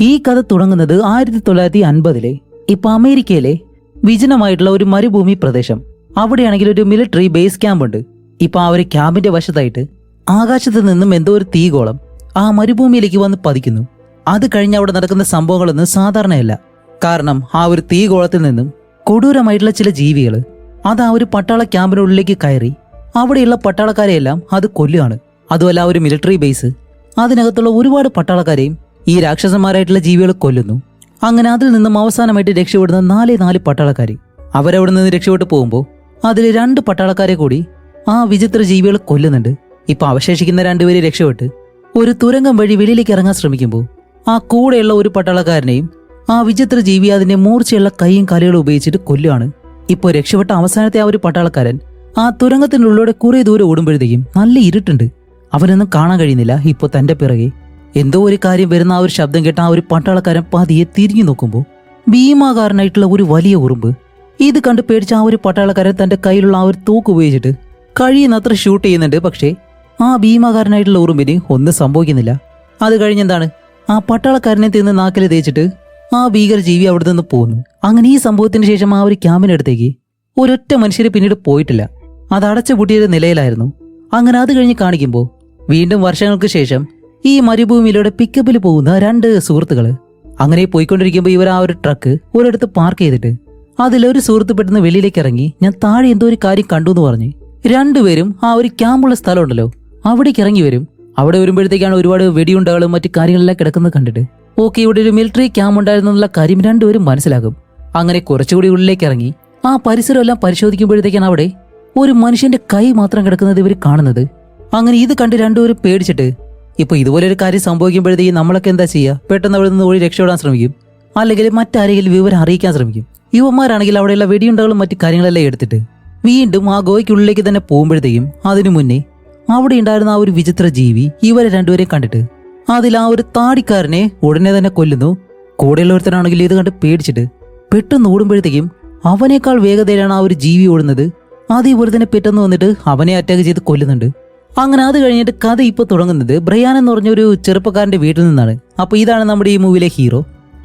ഈ കഥ തുടങ്ങുന്നത് 1950-ലെ ഇപ്പൊ അമേരിക്കയിലെ വിജനമായിട്ടുള്ള ഒരു മരുഭൂമി പ്രദേശം. അവിടെയാണെങ്കിൽ ഒരു മിലിറ്ററി ബേസ് ക്യാമ്പ് ഉണ്ട്. ഇപ്പൊ ആ ഒരു ക്യാമ്പിന്റെ വശത്തായിട്ട് ആകാശത്ത് നിന്നും എന്തോ ഒരു തീഗോളം ആ മരുഭൂമിയിലേക്ക് വന്ന് പതിക്കുന്നു. അത് കഴിഞ്ഞ് അവിടെ നടക്കുന്ന സംഭവങ്ങളൊന്നും സാധാരണയല്ല. കാരണം ആ ഒരു തീഗോളത്തിൽ നിന്നും കൊടൂരമായിട്ടുള്ള ചില ജീവികൾ അത് ആ ഒരു പട്ടാള ക്യാമ്പിനുള്ളിലേക്ക് കയറി അവിടെയുള്ള പട്ടാളക്കാരെയെല്ലാം അത് കൊല്ലുകയാണ്. അതുമല്ല, ആ ഒരു മിലിറ്ററി ബേസ് അതിനകത്തുള്ള ഒരുപാട് പട്ടാളക്കാരെയും ഈ രാക്ഷസന്മാരായിട്ടുള്ള ജീവികൾ കൊല്ലുന്നു. അങ്ങനെ അതിൽ നിന്നും അവസാനമായിട്ട് രക്ഷപ്പെടുന്ന നാല് പട്ടാളക്കാർ അവരവിടെ നിന്ന് രക്ഷപ്പെട്ടു പോകുമ്പോൾ അതിൽ 2 പട്ടാളക്കാരെ കൂടി ആ വിചിത്ര ജീവികൾ കൊല്ലുന്നുണ്ട്. ഇപ്പൊ അവശേഷിക്കുന്ന 2 പേര് രക്ഷപ്പെട്ട് ഒരു തുരങ്കം വഴി വെളിയിലേക്ക് ഇറങ്ങാൻ ശ്രമിക്കുമ്പോൾ ആ കൂടെയുള്ള ഒരു പട്ടാളക്കാരനെയും ആ വിചിത്ര ജീവി അതിന്റെ മൂർച്ചയുള്ള കൈയും കാലുകളും ഉപയോഗിച്ചിട്ട് കൊല്ലുകയാണ്. ഇപ്പോൾ രക്ഷപ്പെട്ട അവസാനത്തെ ആ ഒരു പട്ടാളക്കാരൻ ആ തുരങ്കത്തിനുള്ളിലൂടെ കുറെ ദൂരം ഓടുമ്പോഴത്തേക്കും നല്ല ഇരുട്ടുണ്ട്. അവനൊന്നും കാണാൻ കഴിയുന്നില്ല. ഇപ്പോൾ തന്റെ പിറകെ എന്തോ ഒരു കാര്യം വരുന്ന ആ ഒരു ശബ്ദം കേട്ട ആ ഒരു പട്ടാളക്കാരൻ പതിയെ തിരിഞ്ഞു നോക്കുമ്പോൾ ഭീമാകാരനായിട്ടുള്ള ഒരു വലിയ ഉറുമ്പ്. ഇത് കണ്ട് പേടിച്ച ആ ഒരു പട്ടാളക്കാരൻ തന്റെ കയ്യിലുള്ള ആ ഒരു തൂക്ക് ഉപയോഗിച്ചിട്ട് കഴിയുന്നത്ര ഷൂട്ട് ചെയ്യുന്നുണ്ട്. പക്ഷേ ആ ഭീമാകാരനായിട്ടുള്ള ഉറുമ്പിന് ഒന്നും സംഭവിക്കുന്നില്ല. അത് കഴിഞ്ഞെന്താണ്, ആ പട്ടാളക്കാരനെ തിന്ന് നാക്കിൽ തേച്ചിട്ട് ആ ഭീകര ജീവി അവിടെ നിന്ന് പോകുന്നു. അങ്ങനെ ഈ സംഭവത്തിന് ശേഷം ആ ഒരു ക്യാമ്പിനടുത്തേക്ക് ഒരൊറ്റ മനുഷ്യര് പിന്നീട് പോയിട്ടില്ല. അത് അടച്ചു പൂട്ടിയൊരു നിലയിലായിരുന്നു. അങ്ങനെ അത് കഴിഞ്ഞ് കാണിക്കുമ്പോൾ വീണ്ടും വർഷങ്ങൾക്ക് ശേഷം ഈ മരുഭൂമിയിലൂടെ പിക്കപ്പിൽ പോകുന്ന 2 സുഹൃത്തുക്കള് അങ്ങനെ പോയിക്കൊണ്ടിരിക്കുമ്പോൾ ഇവർ ആ ഒരു ട്രക്ക് ഒരിടത്ത് പാർക്ക് ചെയ്തിട്ട് അതിലൊരു സുഹൃത്ത് പെട്ടെന്ന് വെളിയിലേക്ക് ഇറങ്ങി ഞാൻ താഴെ എന്തോ ഒരു കാര്യം കണ്ടു എന്ന് പറഞ്ഞ് 2 പേരും ആ ഒരു ക്യാമ്പുള്ള സ്ഥലം ഉണ്ടല്ലോ അവിടേക്ക് ഇറങ്ങി വരും. അവിടെ വരുമ്പോഴത്തേക്കാണ് ഒരുപാട് വെടിയുണ്ടകളും മറ്റു കാര്യങ്ങളെല്ലാം കിടക്കുന്നത് കണ്ടിട്ട് ഓക്കെ, ഇവിടെ ഒരു മിലിറ്ററി ക്യാമ്പ് ഉണ്ടായിരുന്നു എന്നുള്ള കാര്യം 2 പേരും മനസ്സിലാകും. അങ്ങനെ കുറച്ചുകൂടി ഉള്ളിലേക്ക് ഇറങ്ങി ആ പരിസരം എല്ലാം പരിശോധിക്കുമ്പോഴത്തേക്കാണ് അവിടെ ഒരു മനുഷ്യന്റെ കൈ മാത്രം കിടക്കുന്നത് ഇവർ കാണുന്നത്. അങ്ങനെ ഇത് കണ്ട് 2 പേരും പേടിച്ചിട്ട് ഇപ്പൊ ഇതുപോലെ ഒരു കാര്യം സംഭവിക്കുമ്പോഴത്തേക്കും നമ്മളൊക്കെ എന്താ ചെയ്യുക? പെട്ടെന്ന് അവിടെ നിന്ന് ഓടി രക്ഷപ്പെടാൻ ശ്രമിക്കും, അല്ലെങ്കിൽ മറ്റാരെങ്കിലും വിവരം അറിയിക്കാൻ ശ്രമിക്കും. യുവന്മാരാണെങ്കിൽ അവിടെയുള്ള വെടിയുണ്ടകളും മറ്റു കാര്യങ്ങളെല്ലാം എടുത്തിട്ട് വീണ്ടും ആ ഗോയ്ക്കുള്ളിലേക്ക് തന്നെ പോകുമ്പോഴത്തേക്കും അതിനു മുന്നേ അവിടെ ഉണ്ടായിരുന്ന ആ ഒരു വിചിത്ര ജീവി ഇവരെ 2 പേരെ കണ്ടിട്ട് അതിൽ ആ ഒരു താടിക്കാരനെ ഉടനെ തന്നെ കൊല്ലുന്നു. കൂടെയുള്ളവരുത്തനാണെങ്കിൽ ഇത് കണ്ട് പേടിച്ചിട്ട് പെട്ടെന്ന് ഓടുമ്പോഴത്തേക്കും അവനേക്കാൾ വേഗതയിലാണ് ആ ഒരു ജീവി ഓടുന്നത്. അതേപോലെ തന്നെ പെട്ടെന്ന് വന്നിട്ട് അവനെ അറ്റാക്ക് ചെയ്ത് കൊല്ലുന്നുണ്ട്. അങ്ങനെ അത് കഴിഞ്ഞിട്ട് കഥ ഇപ്പോൾ തുടങ്ങുന്നത് ബ്രയാൻ എന്ന് പറഞ്ഞ ഒരു ചെറുപ്പക്കാരന്റെ വീട്ടിൽ നിന്നാണ്. അപ്പൊ ഇതാണ് നമ്മുടെ ഈ മൂവിയിലെ ഹീറോ.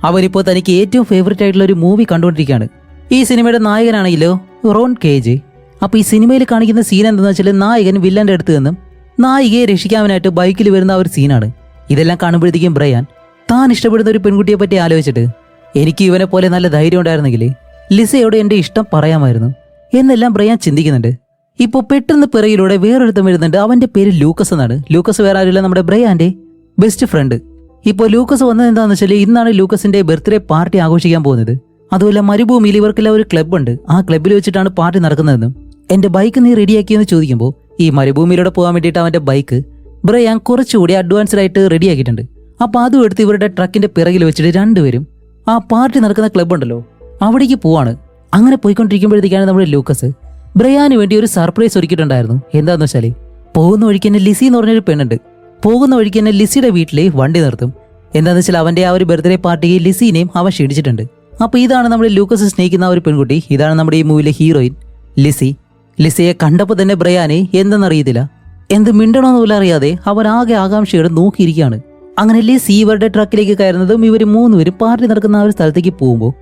അവനിപ്പോൾ തനിക്ക് ഏറ്റവും ഫേവറേറ്റ് ആയിട്ടുള്ള ഒരു മൂവി കണ്ടുകൊണ്ടിരിക്കുകയാണ്. ഈ സിനിമയുടെ നായകനാണെങ്കിലോ റോൺ KJ. അപ്പൊ ഈ സിനിമയിൽ കാണിക്കുന്ന സീൻ എന്താണെന്ന് വെച്ചാൽ നായകൻ വില്ലന്റെ അടുത്ത് നിന്നും നായികയെ രക്ഷിക്കാനായിട്ട് ബൈക്കിൽ വരുന്ന ആ ഒരു സീനാണ്. ഇതെല്ലാം കാണുമ്പോഴത്തേക്കും ബ്രയാൻ താൻ ഇഷ്ടപ്പെടുന്ന ഒരു പെൺകുട്ടിയെ പറ്റി ആലോചിച്ചിട്ട് എനിക്ക് ഇവനെ പോലെ നല്ല ധൈര്യം ഉണ്ടായിരുന്നെങ്കിൽ ലിസയോട് എന്റെ ഇഷ്ടം പറയാമായിരുന്നു എന്നെല്ലാം ബ്രയാൻ ചിന്തിക്കുന്നുണ്ട്. ഇപ്പോൾ പെട്ടെന്ന് പിറകിലൂടെ വേറൊരുത്തം വരുന്നുണ്ട്. അവന്റെ പേര് ലൂക്കസ് എന്നാണ്. ലൂക്കസ് വേറെ ആരുമില്ല, നമ്മുടെ ബ്രയാന്റെ ബെസ്റ്റ് ഫ്രണ്ട്. ഇപ്പോൾ ലൂക്കസ് വന്നത് എന്താണെന്ന് വെച്ചാൽ ഇന്നാണ് ലൂക്കസിന്റെ ബർത്ത്ഡേ പാർട്ടി ആഘോഷിക്കാൻ പോകുന്നത്. അതുപോലെ മരുഭൂമിയിൽ ഇവർക്കെല്ലാം ഒരു ക്ലബ് ഉണ്ട്. ആ ക്ലബ്ബിൽ വെച്ചിട്ടാണ് പാർട്ടി നടക്കുന്നതെന്നും എന്റെ ബൈക്ക് നീ റെഡിയാക്കിയെന്ന് ചോദിക്കുമ്പോൾ ഈ മരുഭൂമിയിലൂടെ പോകാൻ വേണ്ടിയിട്ട് അവന്റെ ബൈക്ക് ബ്രയാൻ കുറച്ചുകൂടി അഡ്വാൻസ്ഡ് ആയിട്ട് റെഡിയാക്കിയിട്ടുണ്ട്. അപ്പൊ അതും എടുത്ത് ഇവരുടെ ട്രക്കിന്റെ പിറകിൽ വെച്ചിട്ട് 2 പേരും ആ പാർട്ടി നടക്കുന്ന ക്ലബ് ഉണ്ടല്ലോ അവിടേക്ക് പോവാണ്. അങ്ങനെ പോയിക്കൊണ്ടിരിക്കുമ്പോഴത്തേക്കാണ് നമ്മുടെ ലൂക്കസ് ബ്രയാന് വേണ്ടി ഒരു സർപ്രൈസ് ഒരുക്കിയിട്ടുണ്ടായിരുന്നു. എന്താന്ന് വെച്ചാല് പോകുന്ന വഴിക്ക് തന്നെ ലിസി എന്ന് പറഞ്ഞൊരു പെണ്ണുണ്ട്. പോകുന്ന വഴിക്ക് തന്നെ ലിസിയുടെ വീട്ടിലെ വണ്ടി നിർത്തും. എന്താന്ന് വെച്ചാൽ അവന്റെ ആ ഒരു ബർത്ത്ഡേ പാർട്ടിക്ക് ലിസിനെയും അവൻ ക്ഷണിച്ചിട്ടുണ്ട്. അപ്പൊ ഇതാണ് നമ്മുടെ ലൂക്കസ് സ്നേഹിക്കുന്ന ആ ഒരു പെൺകുട്ടി. ഇതാണ് നമ്മുടെ ഈ മൂവിയിലെ ഹീറോയിൻ ലിസി. ലിസിയെ കണ്ടപ്പോൾ തന്നെ ബ്രയാനെ എന്തെന്നറിയത്തില്ല, എന്ത് മിണ്ടണമെന്ന് പോലും അറിയാതെ അവൻ ആകെ ആകാംക്ഷയോടെ നോക്കിയിരിക്കുകയാണ്. അങ്ങനെ ലിസി ഇവരുടെ ട്രക്കിലേക്ക് കയറുന്നതും ഇവർ 3 പേരും പാർട്ടി നടക്കുന്ന ആ ഒരു സ്ഥലത്തേക്ക് പോകുമ്പോൾ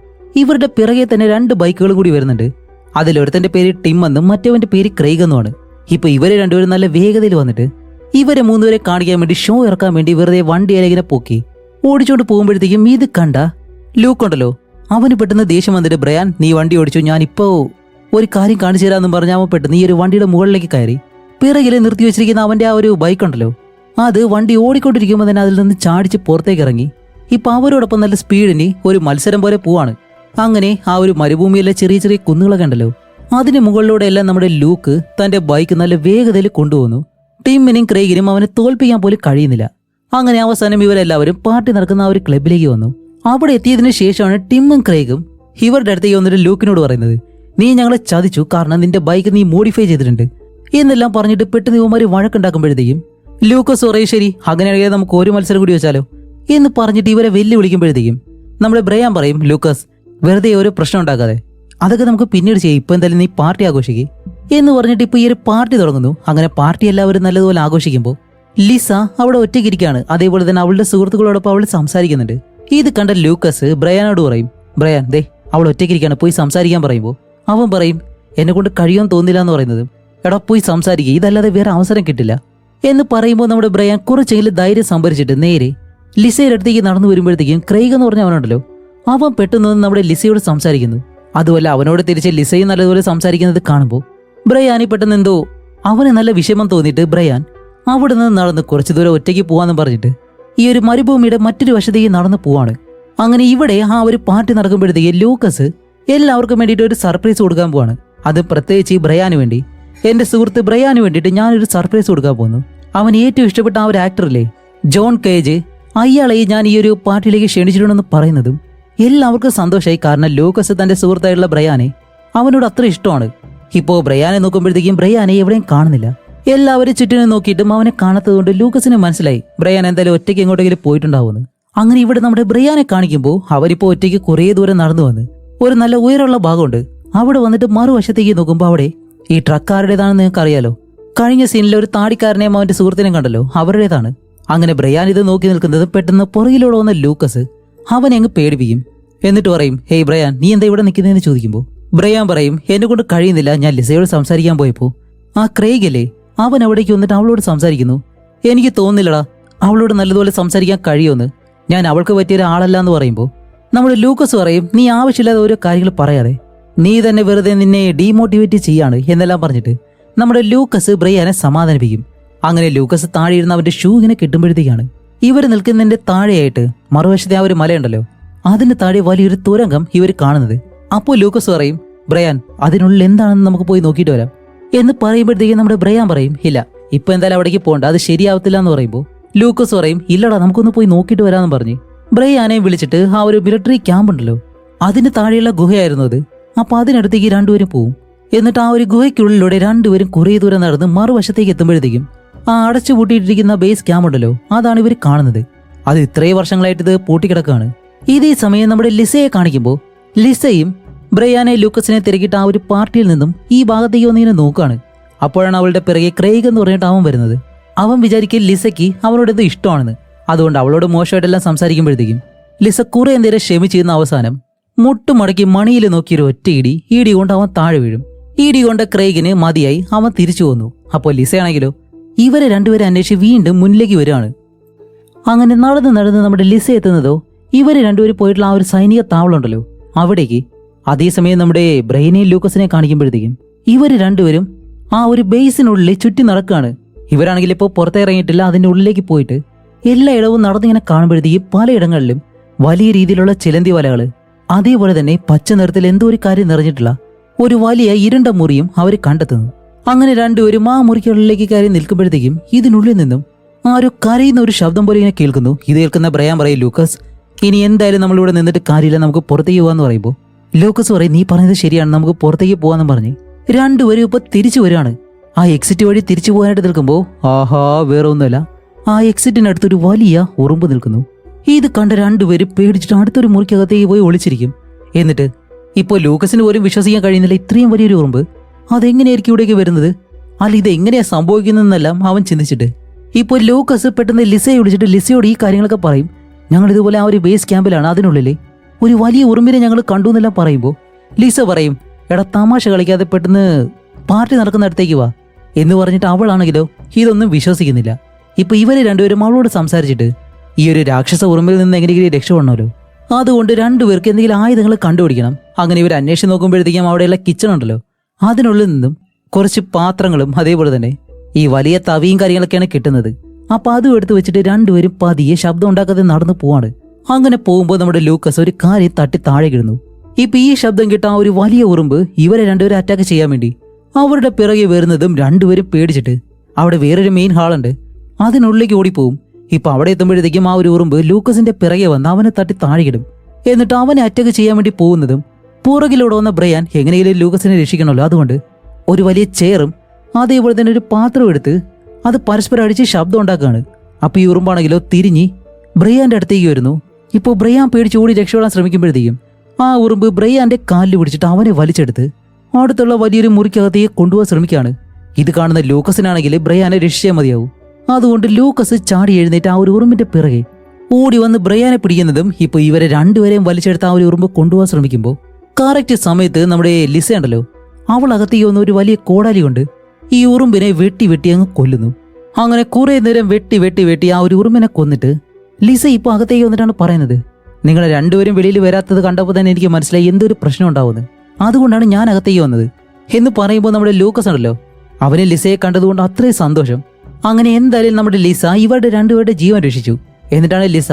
ഇവരുടെ പിറകെ തന്നെ 2 ബൈക്കുകളും കൂടി വരുന്നുണ്ട്. അതിലൊരുത്തന്റെ പേര് ടിം എന്നും മറ്റവന്റെ പേര് ക്രെയ്ഗ് എന്നുമാണ്. ഇപ്പൊ ഇവരെ 2 പേരും നല്ല വേഗതയിൽ വന്നിട്ട് ഇവരെ 3 പേരെ കാണിക്കാൻ വേണ്ടി ഷോ ഇറക്കാൻ വേണ്ടി വെറുതെ വണ്ടിയിലെ ഇങ്ങനെ പൊക്കി ഓടിച്ചോണ്ട് പോകുമ്പോഴത്തേക്കും ഇത് കണ്ട ലൂക്കുണ്ടല്ലോ അവന് പെട്ടെന്ന് ദേഷ്യം വന്നിട്ട് ബ്രയാൻ നീ വണ്ടി ഓടിച്ചു, ഞാൻ ഇപ്പോ ഒരു കാര്യം കാണിച്ചു തരാമെന്നും പറഞ്ഞ് അവൻ പെട്ടെന്ന് ഈ ഒരു വണ്ടിയുടെ മുകളിലേക്ക് കയറി പിറകിലെ നിർത്തി വെച്ചിരിക്കുന്ന അവന്റെ ആ ഒരു ബൈക്ക് ഉണ്ടല്ലോ അത് വണ്ടി ഓടിക്കൊണ്ടിരിക്കുമ്പോൾ തന്നെ അതിൽ നിന്ന് ചാടിച്ച് പുറത്തേക്ക് ഇറങ്ങി ഇപ്പൊ അവരോടൊപ്പം നല്ല സ്പീഡിന് ഒരു മത്സരം പോലെ പോവാണ്. അങ്ങനെ ആ ഒരു മരുഭൂമിയിലെ ചെറിയ ചെറിയ കുന്നുകളൊക്കെ ഉണ്ടല്ലോ അതിന് മുകളിലൂടെ എല്ലാം നമ്മുടെ ലൂക്ക് തന്റെ ബൈക്ക് നല്ല വേഗതയിൽ കൊണ്ടുപോകുന്നു. ടിമ്മിനും ക്രെയ്ഗിനും അവനെ തോൽപ്പിക്കാൻ പോലും കഴിയുന്നില്ല. അങ്ങനെ അവസാനം ഇവരെല്ലാവരും പാർട്ടി നടക്കുന്ന ആ ഒരു ക്ലബിലേക്ക് വന്നു. അവിടെ എത്തിയതിനു ശേഷമാണ് ടിമ്മും ക്രെയ്ഗും ഇവരുടെ അടുത്തേക്ക് വന്നിട്ട് ലൂക്കിനോട് പറയുന്നത് നീ ഞങ്ങളെ ചതിച്ചു, കാരണം നിന്റെ ബൈക്ക് നീ മോഡിഫൈ ചെയ്തിട്ടുണ്ട് എന്നെല്ലാം പറഞ്ഞിട്ട് പെട്ടെന്ന് ഇവന്മാര് വഴക്കുണ്ടാക്കുമ്പോഴത്തേക്കും ലൂക്കസ് പറയും ശരി അങ്ങനെയാണെങ്കിൽ നമുക്ക് ഒരു മത്സരം കൂടി വെച്ചാലോ എന്ന് പറഞ്ഞിട്ട് ഇവരെ വെല്ലുവിളിക്കുമ്പോഴത്തേക്കും നമ്മുടെ ബ്രയാൻ പറയും ലൂക്കസ് വെറുതെ ഒരു പ്രശ്നം ഉണ്ടാക്കാതെ, അതൊക്കെ നമുക്ക് പിന്നീട് ചെയ്യും, ഇപ്പൊ എന്തായാലും നീ പാർട്ടി ആഘോഷിക്കേ എന്ന് പറഞ്ഞിട്ട് ഇപ്പൊ ഈ ഒരു പാർട്ടി തുടങ്ങുന്നു. അങ്ങനെ പാർട്ടി എല്ലാവരും നല്ലതുപോലെ ആഘോഷിക്കുമ്പോൾ ലിസ അവിടെ ഒറ്റയ്ക്കിരിക്കുകയാണ്. അതേപോലെ തന്നെ അവളുടെ സുഹൃത്തുക്കളോടൊപ്പം അവൾ സംസാരിക്കുന്നുണ്ട്. ഇത് കണ്ട ലൂക്കസ് ബ്രയാനോട് പറയും, ബ്രയാൻ ദേ അവൾ ഒറ്റയ്ക്കിരിക്കാണ്, പോയി സംസാരിക്കാൻ പറയുമ്പോൾ അവൻ പറയും, എന്നെ കൊണ്ട് കഴിയാൻ തോന്നില്ല എന്ന് പറയുന്നത്. എടാ പോയി സംസാരിക്കുക, ഇതല്ലാതെ വേറെ അവസരം കിട്ടില്ല എന്ന് പറയുമ്പോൾ നമ്മുടെ ബ്രയാൻ കുറച്ചെങ്കിലും ധൈര്യം സംഭരിച്ചിട്ട് നേരെ ലിസയുടെ അടുത്തേക്ക് നടന്നു വരുമ്പോഴത്തേക്കും ക്രെയ്ഗ് എന്ന് പറഞ്ഞ അവനുണ്ടല്ലോ, അവൻ പെട്ടെന്ന് നമ്മുടെ ലിസയോട് സംസാരിക്കുന്നു. അതുമല്ല അവനോട് തിരിച്ച് ലിസയും നല്ലതുപോലെ സംസാരിക്കുന്നത് കാണുമ്പോൾ ബ്രയാനി പെട്ടെന്ന് എന്തോ അവന് നല്ല വിഷമം തോന്നിയിട്ട് ബ്രയാൻ അവിടെ നിന്ന് നടന്ന് കുറച്ചു ദൂരം ഒറ്റയ്ക്ക് പോവാന്ന് പറഞ്ഞിട്ട് ഈ ഒരു മരുഭൂമിയുടെ മറ്റൊരു വശത്തേക്ക് നടന്നു പോവാണ്. അങ്ങനെ ഇവിടെ ആ ഒരു പാർട്ടി നടക്കുമ്പോഴത്തേക്ക് ലൂക്കസ് എല്ലാവർക്കും വേണ്ടിയിട്ട് ഒരു സർപ്രൈസ് കൊടുക്കാൻ പോവാണ്. അത് പ്രത്യേകിച്ച് ബ്രയാന് വേണ്ടി, എന്റെ സുഹൃത്ത് ബ്രയാന് വേണ്ടിയിട്ട് ഞാനൊരു സർപ്രൈസ് കൊടുക്കാൻ പോകുന്നു. അവൻ ഏറ്റവും ഇഷ്ടപ്പെട്ട ആ ഒരു ആക്ടറില്ലേ ജോൺ കേജ്, അയാളെ ഞാൻ ഈ ഒരു പാർട്ടിയിലേക്ക് ക്ഷണിച്ചിട്ടുണ്ടെന്ന് പറയുന്നതും എല്ലാവർക്കും സന്തോഷമായി. കാരണം ലൂക്കസ് തന്റെ സുഹൃത്തായിട്ടുള്ള ബ്രയാനെ അവനോട് അത്ര ഇഷ്ടമാണ്. ഇപ്പോൾ ബ്രയാനെ നോക്കുമ്പോഴത്തേക്കും ബ്രയാനെ എവിടെയും കാണുന്നില്ല. എല്ലാവരും ചുറ്റിനും നോക്കിയിട്ടും അവനെ കാണാത്തതുകൊണ്ട് ലൂക്കസിന് മനസ്സിലായി ബ്രയാൻ എന്തായാലും ഒറ്റയ്ക്ക് എങ്ങോട്ടെങ്കിലും പോയിട്ടുണ്ടാവുമെന്ന്. അങ്ങനെ ഇവിടെ നമ്മുടെ ബ്രയാനെ കാണിക്കുമ്പോൾ അവരിപ്പോൾ ഒറ്റയ്ക്ക് കുറേ ദൂരം നടന്നു വന്ന് ഒരു നല്ല ഉയരമുള്ള ഭാഗമുണ്ട്. അവിടെ വന്നിട്ട് മറുവശത്തേക്ക് നോക്കുമ്പോൾ അവിടെ ഈ ട്രക്കാരുടേതാണെന്ന് നിങ്ങൾക്ക് അറിയാലോ. കഴിഞ്ഞ സീനിലെ ഒരു താടിക്കാരനെയും അവന്റെ സുഹൃത്തിനെയും കണ്ടല്ലോ, അവരുടേതാണ്. അങ്ങനെ ബ്രയാൻ ഇത് നോക്കി നിൽക്കുന്നത് പെട്ടെന്ന് പുറകിലൂടെ വന്ന ലൂക്കസ് അവനെ അങ്ങ് പേടിപ്പിക്കും. എന്നിട്ട് പറയും, ഹേയ് ബ്രയാൻ നീ എന്താ ഇവിടെ നിൽക്കുന്നതെന്ന് ചോദിക്കുമ്പോൾ ബ്രയാൻ പറയും, എന്നെ കൊണ്ട് കഴിയുന്നില്ല, ഞാൻ ലിസയോട് സംസാരിക്കാൻ പോയപ്പോൾ ആ ക്രെയ്ഗല്ലേ അവൻ അവിടേക്ക് വന്നിട്ട് അവളോട് സംസാരിക്കുന്നു. എനിക്ക് തോന്നുന്നില്ലടാ അവളോട് നല്ലതുപോലെ സംസാരിക്കാൻ കഴിയുമെന്ന്, ഞാൻ അവൾക്ക് പറ്റിയ ഒരാളല്ല എന്ന് പറയുമ്പോൾ നമ്മുടെ ലൂക്കസ് പറയും, നീ ആവശ്യമില്ലാതെ ഓരോ കാര്യങ്ങൾ പറയാതെ നീ തന്നെ വെറുതെ നിന്നെ ഡീമോട്ടിവേറ്റ് ചെയ്യാണ് എന്നെല്ലാം പറഞ്ഞിട്ട് നമ്മുടെ ലൂക്കസ് ബ്രയാനെ സമാധാനിപ്പിക്കും. അങ്ങനെ ലൂക്കസ് താഴെ ഇരുന്ന് അവന്റെ ഷൂ ഇങ്ങനെ കിട്ടുമ്പോഴത്തേക്കാണ് ഇവർ നിൽക്കുന്നതിന്റെ താഴെയായിട്ട് മറുവശത്തെ ആ ഒരു മലയുണ്ടല്ലോ, അതിന് താഴെ വലിയൊരു തുരങ്കം ഇവർ കാണുന്നത്. അപ്പോൾ ലൂക്കസ് പറയും, ബ്രയാൻ അതിനുള്ളിൽ എന്താണെന്ന് നമുക്ക് പോയി നോക്കിയിട്ട് വരാം എന്ന് പറയുമ്പോഴത്തേക്കും നമ്മുടെ ബ്രയാൻ പറയും, ഇല്ല ഇപ്പൊ എന്തായാലും അവിടേക്ക് പോകണ്ട, അത് ശരിയാവത്തില്ല എന്ന് പറയുമ്പോൾ ലൂക്കസ് പറയും, ഇല്ലടാ നമുക്കൊന്ന് പോയി നോക്കിയിട്ട് വരാമെന്ന് പറഞ്ഞ് ബ്രയാനെ വിളിച്ചിട്ട് ആ ഒരു മിലിറ്ററി ക്യാമ്പ് ഉണ്ടല്ലോ അതിന് താഴെയുള്ള ഗുഹയായിരുന്നു അത്. അപ്പൊ അതിനടുത്തേക്ക് രണ്ടുപേരും പോവും. എന്നിട്ട് ആ ഒരു ഗുഹയ്ക്കുള്ളിലൂടെ രണ്ടുപേരും കുറേ ദൂരം നടന്ന് മറുവശത്തേക്ക് എത്തുമ്പോഴത്തേക്കും ആ അടച്ചു പൂട്ടിയിട്ടിരിക്കുന്ന ബേസ് ക്യാമ്പ് ഉണ്ടല്ലോ അതാണ് ഇവർ കാണുന്നത്. അത് ഇത്രയും വർഷങ്ങളായിട്ട് ഇത് പൂട്ടിക്കിടക്കാണ്. ഇതേ സമയം നമ്മുടെ ലിസയെ കാണിക്കുമ്പോൾ ലിസയും ബ്രയാനെ ലൂക്കസിനെ തിരക്കിയിട്ട് ആ ഒരു പാർട്ടിയിൽ നിന്നും ഈ ഭാഗത്തേക്ക് വന്നിങ്ങനെ നോക്കുകയാണ്. അപ്പോഴാണ് അവളുടെ പിറകെ ക്രെയ്ഗ് എന്ന് പറഞ്ഞിട്ട് അവൻ വരുന്നത്. അവൻ വിചാരിക്കുക ലിസയ്ക്ക് അവളോടത് ഇഷ്ടമാണെന്ന്. അതുകൊണ്ട് അവളോട് മോശമായിട്ടെല്ലാം സംസാരിക്കുമ്പോഴത്തേക്കും ലിസ കുറെ നേരം ക്ഷമിച്ചിരുന്ന അവസാനം മുട്ടുമടക്കി മണിയിൽ നോക്കിയൊരു ഒറ്റ ഇടി കൊണ്ട് അവൻ താഴെ വീഴും. ഇടി കൊണ്ട് ക്രെയ്ഗിന് മതിയായി, അവൻ തിരിച്ചു വന്നു. അപ്പോൾ ലിസയാണെങ്കിലോ ഇവരെ രണ്ടുപേരെ അന്വേഷിച്ച് വീണ്ടും മുന്നിലേക്ക് വരികയാണ്. അങ്ങനെ നടന്ന് നമ്മുടെ ലിസ എത്തുന്നതോ ഇവര് രണ്ടുപേരും പോയിട്ടുള്ള ആ ഒരു സൈനിക താവളമുണ്ടല്ലോ അവിടേക്ക്. അതേസമയം നമ്മുടെ ബ്രെയിനെയും ലൂക്കസിനെ കാണിക്കുമ്പോഴത്തേക്കും ഇവര് രണ്ടുപേരും ആ ഒരു ബേസിനുള്ളിൽ ചുറ്റി നടക്കുകയാണ്. ഇവരാണെങ്കിൽ ഇപ്പോൾ പുറത്തിറങ്ങിയിട്ടില്ല, അതിന്റെ ഉള്ളിലേക്ക് പോയിട്ട് എല്ലായിടവും നടന്നിങ്ങനെ കാണുമ്പോഴത്തേക്കും പലയിടങ്ങളിലും വലിയ രീതിയിലുള്ള ചിലന്തി വലകള്, അതേപോലെ തന്നെ പച്ച നിറത്തിൽ എന്തോ ഒരു കാര്യം നിറഞ്ഞിട്ടുള്ള ഒരു വലിയ ഇരുണ്ട മുറിയും അവർ കണ്ടെത്തുന്നു. അങ്ങനെ രണ്ടുപേരും ആ മുറിക്കുള്ളിലേക്ക് കയറി നിൽക്കുമ്പോഴത്തേക്കും ഇതിനുള്ളിൽ നിന്നും ആ ഒരു കരയുന്ന ഒരു ശബ്ദം പോലെ ഇങ്ങനെ കേൾക്കുന്നു. ഇത് കേൾക്കുന്ന ബ്രയാൻ പറയും, ലൂക്കസ് ഇനി എന്തായാലും നമ്മളിവിടെ നിന്നിട്ട് കാര്യമില്ല, നമുക്ക് പുറത്തേക്ക് പോകാന്ന് പറയുമ്പോൾ ലൂക്കസ് പറയും, നീ പറഞ്ഞത് ശരിയാണ്, നമുക്ക് പുറത്തേക്ക് പോകാന്ന് പറഞ്ഞ് രണ്ടുപേരും ഇപ്പൊ തിരിച്ചു വരികയാണ്. ആ എക്സിറ്റ് വഴി തിരിച്ചു പോകാനായിട്ട് നിൽക്കുമ്പോൾ ആഹാ വേറെ ഒന്നുമല്ല, ആ എക്സിറ്റിനടുത്തൊരു വലിയ ഉറുമ്പ് നിൽക്കുന്നു. ഇത് കണ്ട രണ്ടുപേരും പേടിച്ചിട്ട് അടുത്തൊരു മുറിക്കകത്തേക്ക് പോയി ഒളിച്ചിരിക്കും. എന്നിട്ട് ഇപ്പോൾ ലൂക്കസിന് പോലും വിശ്വസിക്കാൻ കഴിയുന്നില്ല, ഇത്രയും വലിയൊരു ഉറുമ്പ് അതെങ്ങനെയായിരിക്കും ഇവിടേക്ക് വരുന്നത്, അല്ല ഇതെങ്ങനെയാ സംഭവിക്കുന്നതെന്നെല്ലാം അവൻ ചിന്തിച്ചിട്ട് ഇപ്പോൾ ലൂക്കസ് പെട്ടെന്ന് ലിസയെ വിളിച്ചിട്ട് ലിസയോട് ഈ കാര്യങ്ങളൊക്കെ പറയും. ഞങ്ങൾ ഇതുപോലെ ആ ഒരു ബേസ് ക്യാമ്പിലാണ്, അതിനുള്ളിൽ ഒരു വലിയ ഉറുമ്പിനെ ഞങ്ങൾ കണ്ടു എന്നെല്ലാം പറയുമ്പോൾ ലിസ പറയും, എടാ തമാശ കളിക്കാതെ പെട്ടെന്ന് പാർട്ടി നടക്കുന്നിടത്തേക്ക് വാ എന്ന് പറഞ്ഞിട്ട് അവളാണെങ്കിലോ ഇതൊന്നും വിശ്വസിക്കുന്നില്ല. ഇപ്പൊ ഇവര് രണ്ടുപേരും അവളോട് സംസാരിച്ചിട്ട് ഈ ഒരു രാക്ഷസ ഉറുമ്പിൽ നിന്ന് എങ്ങനെയെങ്കിലും രക്ഷപ്പെടണമല്ലോ, അതുകൊണ്ട് രണ്ടുപേർക്ക് എന്തെങ്കിലും ആയുധങ്ങൾ കണ്ടുപിടിക്കണം. അങ്ങനെ ഇവർ അന്വേഷിച്ച് നോക്കുമ്പോഴത്തേക്കും അവിടെയുള്ള കിച്ചൺ ഉണ്ടല്ലോ അതിനുള്ളിൽ നിന്നും കുറച്ച് പാത്രങ്ങളും അതേപോലെ തന്നെ ഈ വലിയ തവിയും കാര്യങ്ങളൊക്കെയാണ് കിട്ടുന്നത്. അപ്പൊ അതും എടുത്ത് വെച്ചിട്ട് രണ്ടുപേരും പതിയെ ശബ്ദം ഉണ്ടാക്കാതെ നടന്നു പോവാണ്. അങ്ങനെ പോകുമ്പോൾ നമ്മുടെ ലൂക്കസ് ഒരു കാര്യം തട്ടി താഴെ കിടുന്നു. ഇപ്പൊ ഈ ശബ്ദം കേട്ട ആ ഒരു വലിയ ഉറുമ്പ് ഇവരെ രണ്ടുപേരും അറ്റാക്ക് ചെയ്യാൻ വേണ്ടി അവരുടെ പിറകെ വരുന്നതും രണ്ടുപേരും പേടിച്ചിട്ട് അവിടെ വേറൊരു മെയിൻ ഹാളുണ്ട് അതിനുള്ളിലേക്ക് ഓടിപ്പോവും. ഇപ്പൊ അവിടെ എത്തുമ്പോഴത്തേക്കും ആ ഒരു ഉറുമ്പ് ലൂക്കസിന്റെ പിറകെ വന്ന് അവനെ തട്ടി താഴെയിടും. എന്നിട്ട് അവനെ അറ്റാക്ക് ചെയ്യാൻ വേണ്ടി പോകുന്നതും പുറകിലൂടെ വന്ന ബ്രയാൻ എങ്ങനെയും ലൂക്കസിനെ രക്ഷിക്കണമല്ലോ, അതുകൊണ്ട് ഒരു വലിയ ചെയറും അതേപോലെ തന്നെ ഒരു പാത്രം എടുത്ത് അത് പരസ്പരം അടിച്ച് ശബ്ദം ഉണ്ടാക്കുകയാണ്. അപ്പൊ ഈ ഉറുമ്പാണെങ്കിലോ തിരിഞ്ഞ് ബ്രയാന്റെ അടുത്തേക്ക് വരുന്നു. ഇപ്പോൾ ബ്രയാൻ പേടിച്ച് ഓടി രക്ഷപ്പെടാൻ ശ്രമിക്കുമ്പോഴത്തേക്കും ആ ഉറുമ്പ് ബ്രയാന്റെ കാലിൽ പിടിച്ചിട്ട് അവനെ വലിച്ചെടുത്ത് അടുത്തുള്ള വലിയൊരു മുറിക്കകത്തേക്ക് കൊണ്ടുപോകാൻ ശ്രമിക്കുകയാണ്. ഇത് കാണുന്ന ലൂക്കസിനാണെങ്കിൽ ബ്രയാനെ രക്ഷിച്ചാൽ മതിയാവും. അതുകൊണ്ട് ലൂക്കസ് ചാടി എഴുന്നേറ്റ് ആ ഒരു ഉറുമ്പിന്റെ പിറകെ ഓടി വന്ന് ബ്രയാനെ പിടിക്കുന്നതും ഇപ്പൊ ഇവരെ രണ്ടുപേരെയും വലിച്ചെടുത്ത് ആ ഒരു ഉറുമ്പ് കൊണ്ടുപോകാൻ ശ്രമിക്കുമ്പോൾ കറക്റ്റ് സമയത്ത് നമ്മുടെ ലിസ ഉണ്ടല്ലോ, അവൾ അകത്തേക്ക് വന്ന ഒരു വലിയ കോടാലി കൊണ്ട് ഈ ഉറുമ്പിനെ വെട്ടി വെട്ടി അങ്ങ് കൊല്ലുന്നു. അങ്ങനെ കുറെ നേരം വെട്ടി വെട്ടി വെട്ടി ആ ഒരു ഉറുമ്പിനെ കൊന്നിട്ട് ലിസ ഇപ്പൊ അകത്തേക്ക് വന്നിട്ടാണ് പറയുന്നത്, നിങ്ങളെ രണ്ടുപേരും വെളിയിൽ വരാത്തത് കണ്ടപ്പോൾ തന്നെ എനിക്ക് മനസ്സിലായി എന്തൊരു പ്രശ്നം ഉണ്ടാവുന്നത്, അതുകൊണ്ടാണ് ഞാൻ അകത്തേക്ക് വന്നത് എന്ന് പറയുമ്പോൾ നമ്മുടെ ലൂക്കസ് ഉണ്ടല്ലോ, അവന് ലിസയെ കണ്ടതുകൊണ്ട് അത്രയും സന്തോഷം. അങ്ങനെ എന്തായാലും നമ്മുടെ ലിസ ഇവരുടെ രണ്ടുപേരുടെ ജീവൻ രക്ഷിച്ചു. എന്നിട്ടാണ് ലിസ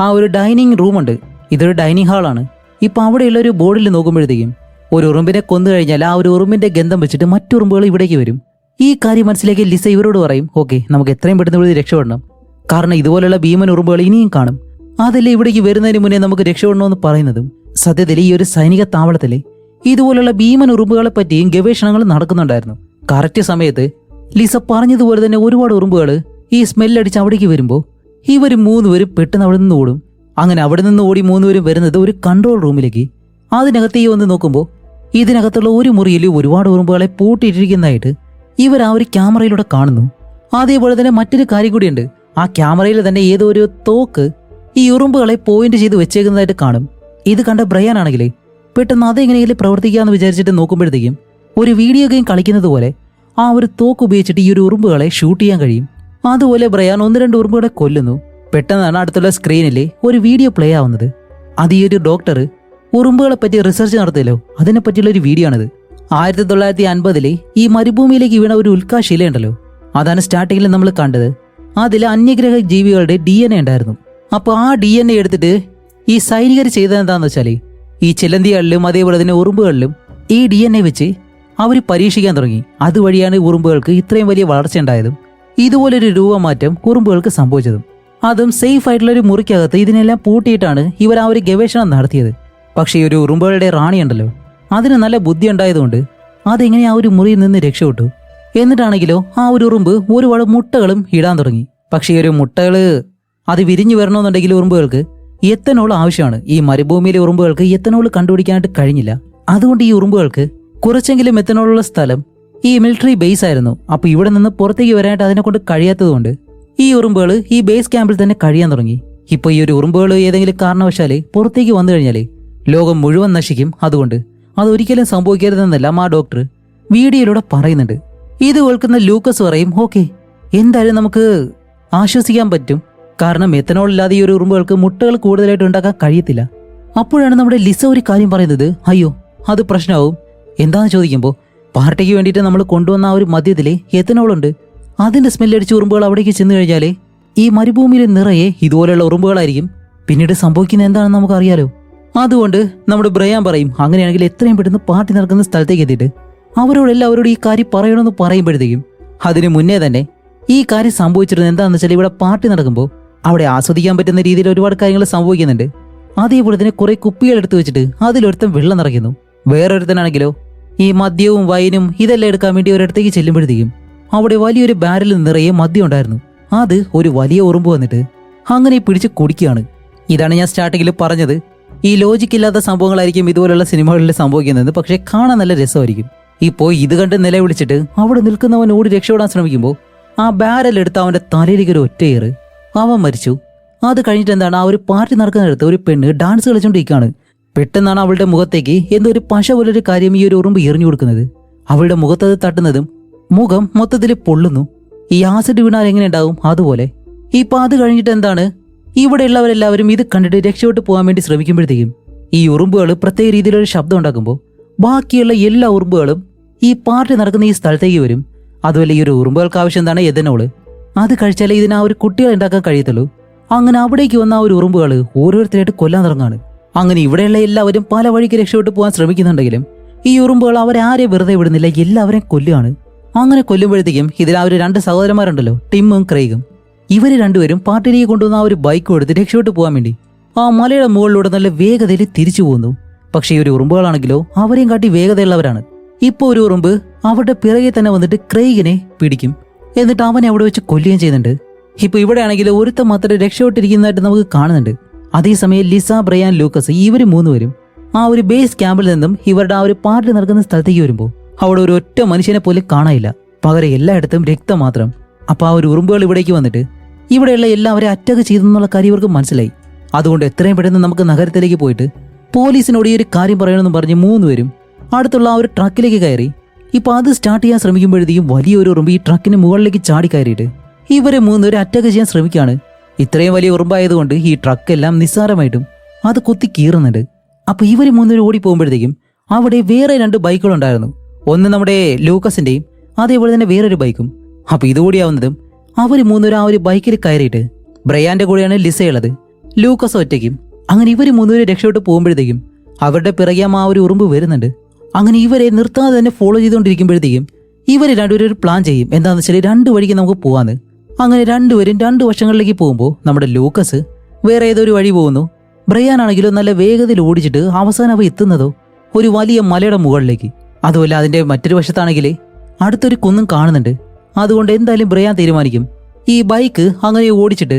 ആ ഒരു ഡൈനിങ് റൂമുണ്ട്, ഇതൊരു ഡൈനിങ് ഹാളാണ്. ഇപ്പൊ അവിടെയുള്ള ഒരു ബോർഡിൽ നോക്കുമ്പോഴത്തേക്കും ഒരു ഉറുമ്പിനെ കൊന്നു കഴിഞ്ഞാൽ ആ ഒരു ഉറുമ്പിന്റെ ഗന്ധം വെച്ചിട്ട് മറ്റുറുമ്പുകൾ ഇവിടേക്ക് വരും. ഈ കാര്യം മനസ്സിലാക്കി ലിസ ഇവരോട് പറയും, ഓക്കെ നമുക്ക് എത്രയും പെട്ടെന്ന് ഇവിടെ രക്ഷപ്പെടണം, കാരണം ഇതുപോലുള്ള ഭീമൻ ഉറുമ്പുകൾ ഇനിയും കാണും, അതല്ലേ ഇവിടേക്ക് വരുന്നതിന് മുന്നേ നമുക്ക് രക്ഷപ്പെടണമെന്ന് പറയുന്നതും. സത്യത്തിൽ ഈ ഒരു സൈനിക താവളത്തിലെ ഇതുപോലുള്ള ഭീമൻ ഉറുമ്പുകളെ പറ്റിയും ഗവേഷണങ്ങൾ നടക്കുന്നുണ്ടായിരുന്നു. കറക്റ്റ് സമയത്ത് ലിസ പറഞ്ഞതുപോലെ തന്നെ ഒരുപാട് ഉറുമ്പുകൾ ഈ സ്മെല്ലടിച്ച് അവിടേക്ക് വരുമ്പോൾ ഇവർ മൂന്നുപേരും പെട്ടെന്ന് അവിടെ നിന്ന് ഓടും. അങ്ങനെ അവിടെ നിന്ന് ഓടി മൂന്നുപേരും വരുന്നത് ഒരു കൺട്രോൾ റൂമിലേക്ക്. അതിനകത്തേക്ക് വന്ന് നോക്കുമ്പോൾ ഇതിനകത്തുള്ള ഒരു മുറിയിൽ ഒരുപാട് ഉറുമ്പുകളെ പൂട്ടിയിട്ടിരിക്കുന്നതായിട്ട് ഇവർ ആ ഒരു ക്യാമറയിലൂടെ കാണുന്നു. അതേപോലെ തന്നെ മറ്റൊരു കാര്യം കൂടിയുണ്ട്, ആ ക്യാമറയിൽ തന്നെ ഏതോ ഒരു തോക്ക് ഈ ഉറുമ്പുകളെ പോയിന്റ് ചെയ്ത് വെച്ചേക്കുന്നതായിട്ട് കാണും. ഇത് കണ്ട ബ്രയാൻ ആണെങ്കിലേ പെട്ടെന്ന് അതെങ്ങനെയെങ്കിലും പ്രവർത്തിക്കാമെന്ന് വിചാരിച്ചിട്ട് നോക്കുമ്പോഴത്തേക്കും ഒരു വീഡിയോ ഗെയിം കളിക്കുന്നത് പോലെ ആ ഒരു തോക്ക് ഉപയോഗിച്ചിട്ട് ഈ ഒരു ഉറുമ്പുകളെ ഷൂട്ട് ചെയ്യാൻ കഴിയും. അതുപോലെ ബ്രയാൻ 1-2 ഉറുമ്പുകളെ കൊല്ലുന്നു. പെട്ടെന്നാണ് അടുത്തുള്ള സ്ക്രീനിൽ ഒരു വീഡിയോ പ്ലേ ആവുന്നത്. അത് ഈ ഒരു ഡോക്ടർ ഉറുമ്പുകളെ പറ്റി റിസർച്ച് നടത്തിയല്ലോ, അതിനെപ്പറ്റിയുള്ള ഒരു വീഡിയോ ആണിത്. 1950 ഈ മരുഭൂമിയിലേക്ക് വീണ ഒരു ഉൽക്കാശിലയുണ്ടല്ലോ, അതാണ് സ്റ്റാർട്ടിങ്ങിൽ നമ്മൾ കണ്ടത്. അതിൽ അന്യഗ്രഹ ജീവികളുടെ DNA ഉണ്ടായിരുന്നു. അപ്പോൾ ആ DNA എടുത്തിട്ട് ഈ സൈനികർ ചെയ്തത് എന്താണെന്ന് വെച്ചാൽ ഈ ചിലന്തികളിലും അതേപോലെ തന്നെ ഉറുമ്പുകളിലും ഈ DNA വെച്ച് അവർ പരീക്ഷിക്കാൻ തുടങ്ങി. അതുവഴിയാണ് ഉറുമ്പുകൾക്ക് ഇത്രയും വലിയ വളർച്ച ഉണ്ടായതും ഇതുപോലൊരു രൂപമാറ്റം ഉറുമ്പുകൾക്ക് സംഭവിച്ചതും. അതും സേഫ് ആയിട്ടുള്ള ഒരു മുറിക്കകത്ത് ഇതിനെല്ലാം പൂട്ടിയിട്ടാണ് ഇവർ ആ ഒരു ഗവേഷണം നടത്തിയത്. പക്ഷേ ഈ ഒരു ഉറുമ്പുകളുടെ റാണി ഉണ്ടല്ലോ, അതിന് നല്ല ബുദ്ധി ഉണ്ടായതുകൊണ്ട് അതെങ്ങനെ ആ ഒരു മുറിയിൽ നിന്ന് രക്ഷപ്പെട്ടു. എന്നിട്ടാണെങ്കിലോ ആ ഒരു ഉറുമ്പ് ഒരുപാട് മുട്ടകളും ഇടാൻ തുടങ്ങി. പക്ഷേ ഈ ഒരു മുട്ടകൾ അത് വിരിഞ്ഞു വരണമെന്നുണ്ടെങ്കിൽ ഉറുമ്പുകൾക്ക് എത്തനോൾ ആവശ്യമാണ്. ഈ മരുഭൂമിയിലെ ഉറുമ്പുകൾക്ക് എത്തനോൾ കണ്ടുപിടിക്കാനായിട്ട് കഴിഞ്ഞില്ല. അതുകൊണ്ട് ഈ ഉറുമ്പുകൾക്ക് കുറച്ചെങ്കിലും എത്തനോളുള്ള സ്ഥലം ഈ മിലിറ്ററി ബേസ് ആയിരുന്നു. അപ്പോൾ ഇവിടെ നിന്ന് പുറത്തേക്ക് വരാനായിട്ട് അതിനെ കൊണ്ട് കഴിയാത്തതുകൊണ്ട് ഈ ഉറുമ്പുകൾ ഈ ബേസ് ക്യാമ്പിൽ തന്നെ കഴിയാൻ തുടങ്ങി. ഇപ്പോൾ ഈ ഒരു ഉറുമ്പുകൾ ഏതെങ്കിലും കാരണവശാലേ പുറത്തേക്ക് വന്നു കഴിഞ്ഞാലേ ലോകം മുഴുവൻ നശിക്കും. അതുകൊണ്ട് അതൊരിക്കലും സംഭവിക്കരുതെന്നെല്ലാം ആ ഡോക്ടർ വീഡിയോയിലൂടെ പറയുന്നുണ്ട്. ഇത് കേൾക്കുന്ന ലൂക്കസ് പറയും, ഓക്കെ എന്തായാലും നമുക്ക് ആശ്വസിക്കാൻ പറ്റും, കാരണം എത്തനോൾ ഇല്ലാതെ ഈ ഒരു ഉറുമ്പുകൾക്ക് മുട്ടകൾ കൂടുതലായിട്ട് ഉണ്ടാക്കാൻ കഴിയത്തില്ല. അപ്പോഴാണ് നമ്മുടെ ലിസ ഒരു കാര്യം പറയുന്നത്, അയ്യോ അത് പ്രശ്നമാവും. എന്താണെന്ന് ചോദിക്കുമ്പോൾ പാർട്ടിക്ക് വേണ്ടിയിട്ട് നമ്മൾ കൊണ്ടുവന്ന ആ ഒരു മദ്യത്തിലെ എത്തനോളുണ്ട്, അതിന്റെ സ്മെല്ലടിച്ച് ഉറുമ്പുകൾ അവിടേക്ക് ചെന്ന് കഴിഞ്ഞാലേ ഈ മരുഭൂമിയിൽ നിറയെ ഇതുപോലെയുള്ള ഉറുമ്പുകളായിരിക്കും. പിന്നീട് സംഭവിക്കുന്നത് എന്താണെന്ന് നമുക്കറിയാലോ. അതുകൊണ്ട് നമ്മുടെ ബ്രയാൻ പറയും, അങ്ങനെയാണെങ്കിൽ എത്രയും പെട്ടെന്ന് പാർട്ടി നടക്കുന്ന സ്ഥലത്തേക്ക് എത്തിയിട്ട് അവരോടെല്ലാവരോടും ഈ കാര്യം പറയണമെന്ന് പറയുമ്പോഴത്തേക്കും അതിന് മുന്നേ തന്നെ ഈ കാര്യം സംഭവിച്ചിരുന്നത് എന്താണെന്ന് വെച്ചാൽ ഇവിടെ പാർട്ടി നടക്കുമ്പോൾ അവിടെ ആസ്വദിക്കാൻ പറ്റുന്ന രീതിയിൽ ഒരുപാട് കാര്യങ്ങൾ സംഭവിക്കുന്നുണ്ട്. അതേപോലെ തന്നെ കുറെ കുപ്പികൾ എടുത്തു വെച്ചിട്ട് അതിലൊരുത്തൻ വെള്ളം നിറയ്ക്കുന്നു. വേറൊരുത്തനാണെങ്കിലോ ഈ മദ്യവും വൈനും ഇതെല്ലാം എടുക്കാൻ വേണ്ടി ഒരിടത്തേക്ക് ചെല്ലുമ്പോഴത്തേക്കും അവിടെ വലിയൊരു ബാരലിൽ നിറയെ മദ്യം ഉണ്ടായിരുന്നു. അത് ഒരു വലിയ ഉറുമ്പ് വന്നിട്ട് അങ്ങനെ പിടിച്ച് കുടിക്കുകയാണ്. ഇതാണ് ഞാൻ സ്റ്റാർട്ടിങ്ങിൽ പറഞ്ഞത്, ഈ ലോജിക്കില്ലാത്ത സംഭവങ്ങളായിരിക്കും ഇതുപോലുള്ള സിനിമകളിൽ സംഭവിക്കുന്നത്, പക്ഷെ കാണാൻ നല്ല രസമായിരിക്കും. ഇപ്പോൾ ഇത് കണ്ട് നിലവിളിച്ചിട്ട് അവിടെ നിൽക്കുന്നവൻ ഓടി രക്ഷപ്പെടാൻ ശ്രമിക്കുമ്പോൾ ആ ബാരൽ എടുത്ത് അവന്റെ തലയിലേക്ക് ഒരു ഒറ്റയേറ്, അവൻ മരിച്ചു. അത് കഴിഞ്ഞിട്ട് എന്താണ്, ആ ഒരു പാർട്ടി നടക്കുന്നിടത്ത് ഒരു പെണ്ണ് ഡാൻസ് കളിച്ചുകൊണ്ടിരിക്കുകയാണ്. പെട്ടെന്നാണ് അവളുടെ മുഖത്തേക്ക് എന്തോ ഒരു പശ പോലൊരു കാര്യം ഈ ഒരു ഉറുമ്പ് എറിഞ്ഞു കൊടുക്കുന്നത്. അവളുടെ മുഖത്തത് തട്ടുന്നതും മുഖം മൊത്തത്തിൽ പൊള്ളുന്നു. ഈ ആസിഡ് വീണാൽ എങ്ങനെ ഉണ്ടാവും അതുപോലെ. ഇപ്പൊ അത് കഴിഞ്ഞിട്ട് എന്താണ്, ഇവിടെയുള്ളവരെല്ലാവരും ഇത് കണ്ടിട്ട് രക്ഷപ്പെട്ട് പോകാൻ വേണ്ടി ശ്രമിക്കുമ്പോഴത്തേക്കും ഈ ഉറുമ്പുകൾ പ്രത്യേക രീതിയിലൊരു ശബ്ദം ഉണ്ടാക്കുമ്പോൾ ബാക്കിയുള്ള എല്ലാ ഉറുമ്പുകളും ഈ പാർട്ടി നടക്കുന്ന ഈ സ്ഥലത്തേക്ക് വരും. അതുപോലെ ഈ ഒരു ഉറുമ്പുകൾക്ക് ആവശ്യം എന്താണ്, എഥനോള്. അത് കഴിച്ചാലേ ഇതിന് ആ ഒരു കുട്ടികൾ ഉണ്ടാക്കാൻ കഴിയത്തുള്ളൂ. അങ്ങനെ അവിടേക്ക് വന്ന ആ ഒരു ഉറുമ്പുകൾ ഓരോരുത്തരായിട്ട് കൊല്ലാൻ തുടങ്ങാണ്. അങ്ങനെ ഇവിടെയുള്ള എല്ലാവരും പല വഴിക്ക് രക്ഷപ്പെട്ട് പോകാൻ ശ്രമിക്കുന്നുണ്ടെങ്കിലും ഈ ഉറുമ്പുകൾ അവരെ ആരെയും വെറുതെ വിടുന്നില്ല, എല്ലാവരെയും കൊല്ലുകയാണ്. അങ്ങനെ കൊല്ലുമ്പോഴത്തേക്കും ഇതിൽ ആ ഒരു 2 സഹോദരന്മാരുണ്ടല്ലോ, ടിമ്മും ക്രെയ്ഗും. ഇവര് രണ്ടുപേരും പാർട്ടിയിലേക്ക് കൊണ്ടുവന്ന ആ ഒരു ബൈക്ക് എടുത്ത് രക്ഷപ്പെട്ട് പോകാൻ വേണ്ടി ആ മലയുടെ മുകളിലൂടെ നല്ല വേഗതയിൽ തിരിച്ചു പോകുന്നു. പക്ഷേ ഈ ഒരു ഉറുമ്പുകളാണെങ്കിലോ അവരെയും കാട്ടി വേഗതയുള്ളവരാണ്. ഇപ്പോൾ ഒരു ഉറുമ്പ് അവരുടെ പിറകെ തന്നെ വന്നിട്ട് ക്രെയ്ഗിനെ പിടിക്കും. എന്നിട്ട് അവനെ അവിടെ വെച്ച് കൊല്ലുകയും ചെയ്യുന്നുണ്ട്. ഇപ്പൊ ഇവിടെ ആണെങ്കിൽ ഒരുത്തം മാത്രം രക്ഷപ്പെട്ടിരിക്കുന്നതായിട്ട് നമുക്ക് കാണുന്നുണ്ട്. അതേസമയം ലിസ, ബ്രയാൻ, ലൂക്കസ് ഇവര് 3 പേരും ആ ഒരു ബേസ് ക്യാമ്പിൽ നിന്നും ഇവരുടെ ആ ഒരു പാർട്ടി നടക്കുന്ന സ്ഥലത്തേക്ക് വരുമ്പോൾ അവിടെ ഒരു ഒറ്റ മനുഷ്യനെ പോലും കാണാനില്ല. പകരം എല്ലായിടത്തും രക്തം മാത്രം. അപ്പൊ ആ ഒരു ഉറുമ്പുകൾ ഇവിടേക്ക് വന്നിട്ട് ഇവിടെയുള്ള എല്ലാവരെയും അറ്റാക്ക് ചെയ്തെന്നുള്ള കാര്യം ഇവർക്ക് മനസ്സിലായി. അതുകൊണ്ട് എത്രയും പെട്ടെന്ന് നമുക്ക് നഗരത്തിലേക്ക് പോയിട്ട് പോലീസിനോട് ഈ ഒരു കാര്യം പറയണമെന്ന് പറഞ്ഞ് 3 പേരും അടുത്തുള്ള ആ ഒരു ട്രക്കിലേക്ക് കയറി. ഇപ്പൊ അത് സ്റ്റാർട്ട് ചെയ്യാൻ ശ്രമിക്കുമ്പോഴത്തേക്കും വലിയൊരു ഉറുമ്പ് ഈ ട്രക്കിന് മുകളിലേക്ക് ചാടി കയറിയിട്ട് ഇവരെ 3 പേരും അറ്റാക്ക് ചെയ്യാൻ ശ്രമിക്കുകയാണ്. ഇത്രയും വലിയ ഉറുമ്പായതുകൊണ്ട് ഈ ട്രക്കെല്ലാം നിസ്സാരമായിട്ടും അത് കുത്തി കീറുന്നുണ്ട്. അപ്പൊ ഇവര് 3 പേരും ഓടിപ്പോകുമ്പോഴത്തേക്കും അവിടെ വേറെ 2 ബൈക്കുകളുണ്ടായിരുന്നു. ഒന്ന് നമ്മുടെ ലൂക്കസിന്റെയും അതേപോലെ തന്നെ വേറൊരു ബൈക്കും. അപ്പൊ ഇതുകൂടിയാവുന്നതും അവര് 3 പേരും ആ ഒരു ബൈക്കിൽ കയറിയിട്ട് ബ്രയാന്റെ കൂടെയാണ് ലിസയുള്ളത്, ലൂക്കസ് ഒറ്റയ്ക്കും. അങ്ങനെ ഇവര് 3 പേരും രക്ഷപ്പെട്ട് പോകുമ്പോഴത്തേക്കും അവരുടെ പിറകെ ആ ഒരു ഉറുമ്പ് വരുന്നുണ്ട്. അങ്ങനെ ഇവരെ നിർത്താതെ തന്നെ ഫോളോ ചെയ്തുകൊണ്ടിരിക്കുമ്പോഴത്തേക്കും ഇവര് 2 പേരും ഒരു പ്ലാൻ ചെയ്യും. എന്താണെന്ന് വെച്ചാൽ 2 വഴിക്ക് നമുക്ക് പോവാന്ന്. അങ്ങനെ 2 പേരും 2 വശങ്ങളിലേക്ക് പോകുമ്പോൾ നമ്മുടെ ലൂക്കസ് വേറെ ഏതൊരു വഴി പോകുന്നു. ബ്രയാൻ ആണെങ്കിലോ നല്ല വേഗതയിൽ ഓടിച്ചിട്ട് അവസാനം അവ എത്തുന്നതോ ഒരു വലിയ മലയുടെ മുകളിലേക്ക്. അതുമല്ല അതിന്റെ മറ്റൊരു വശത്താണെങ്കിൽ അടുത്തൊരു കുന്നും കാണുന്നുണ്ട്. അതുകൊണ്ട് എന്തായാലും ബ്രയാൻ തീരുമാനിക്കും ഈ ബൈക്ക് അങ്ങനെ ഓടിച്ചിട്ട്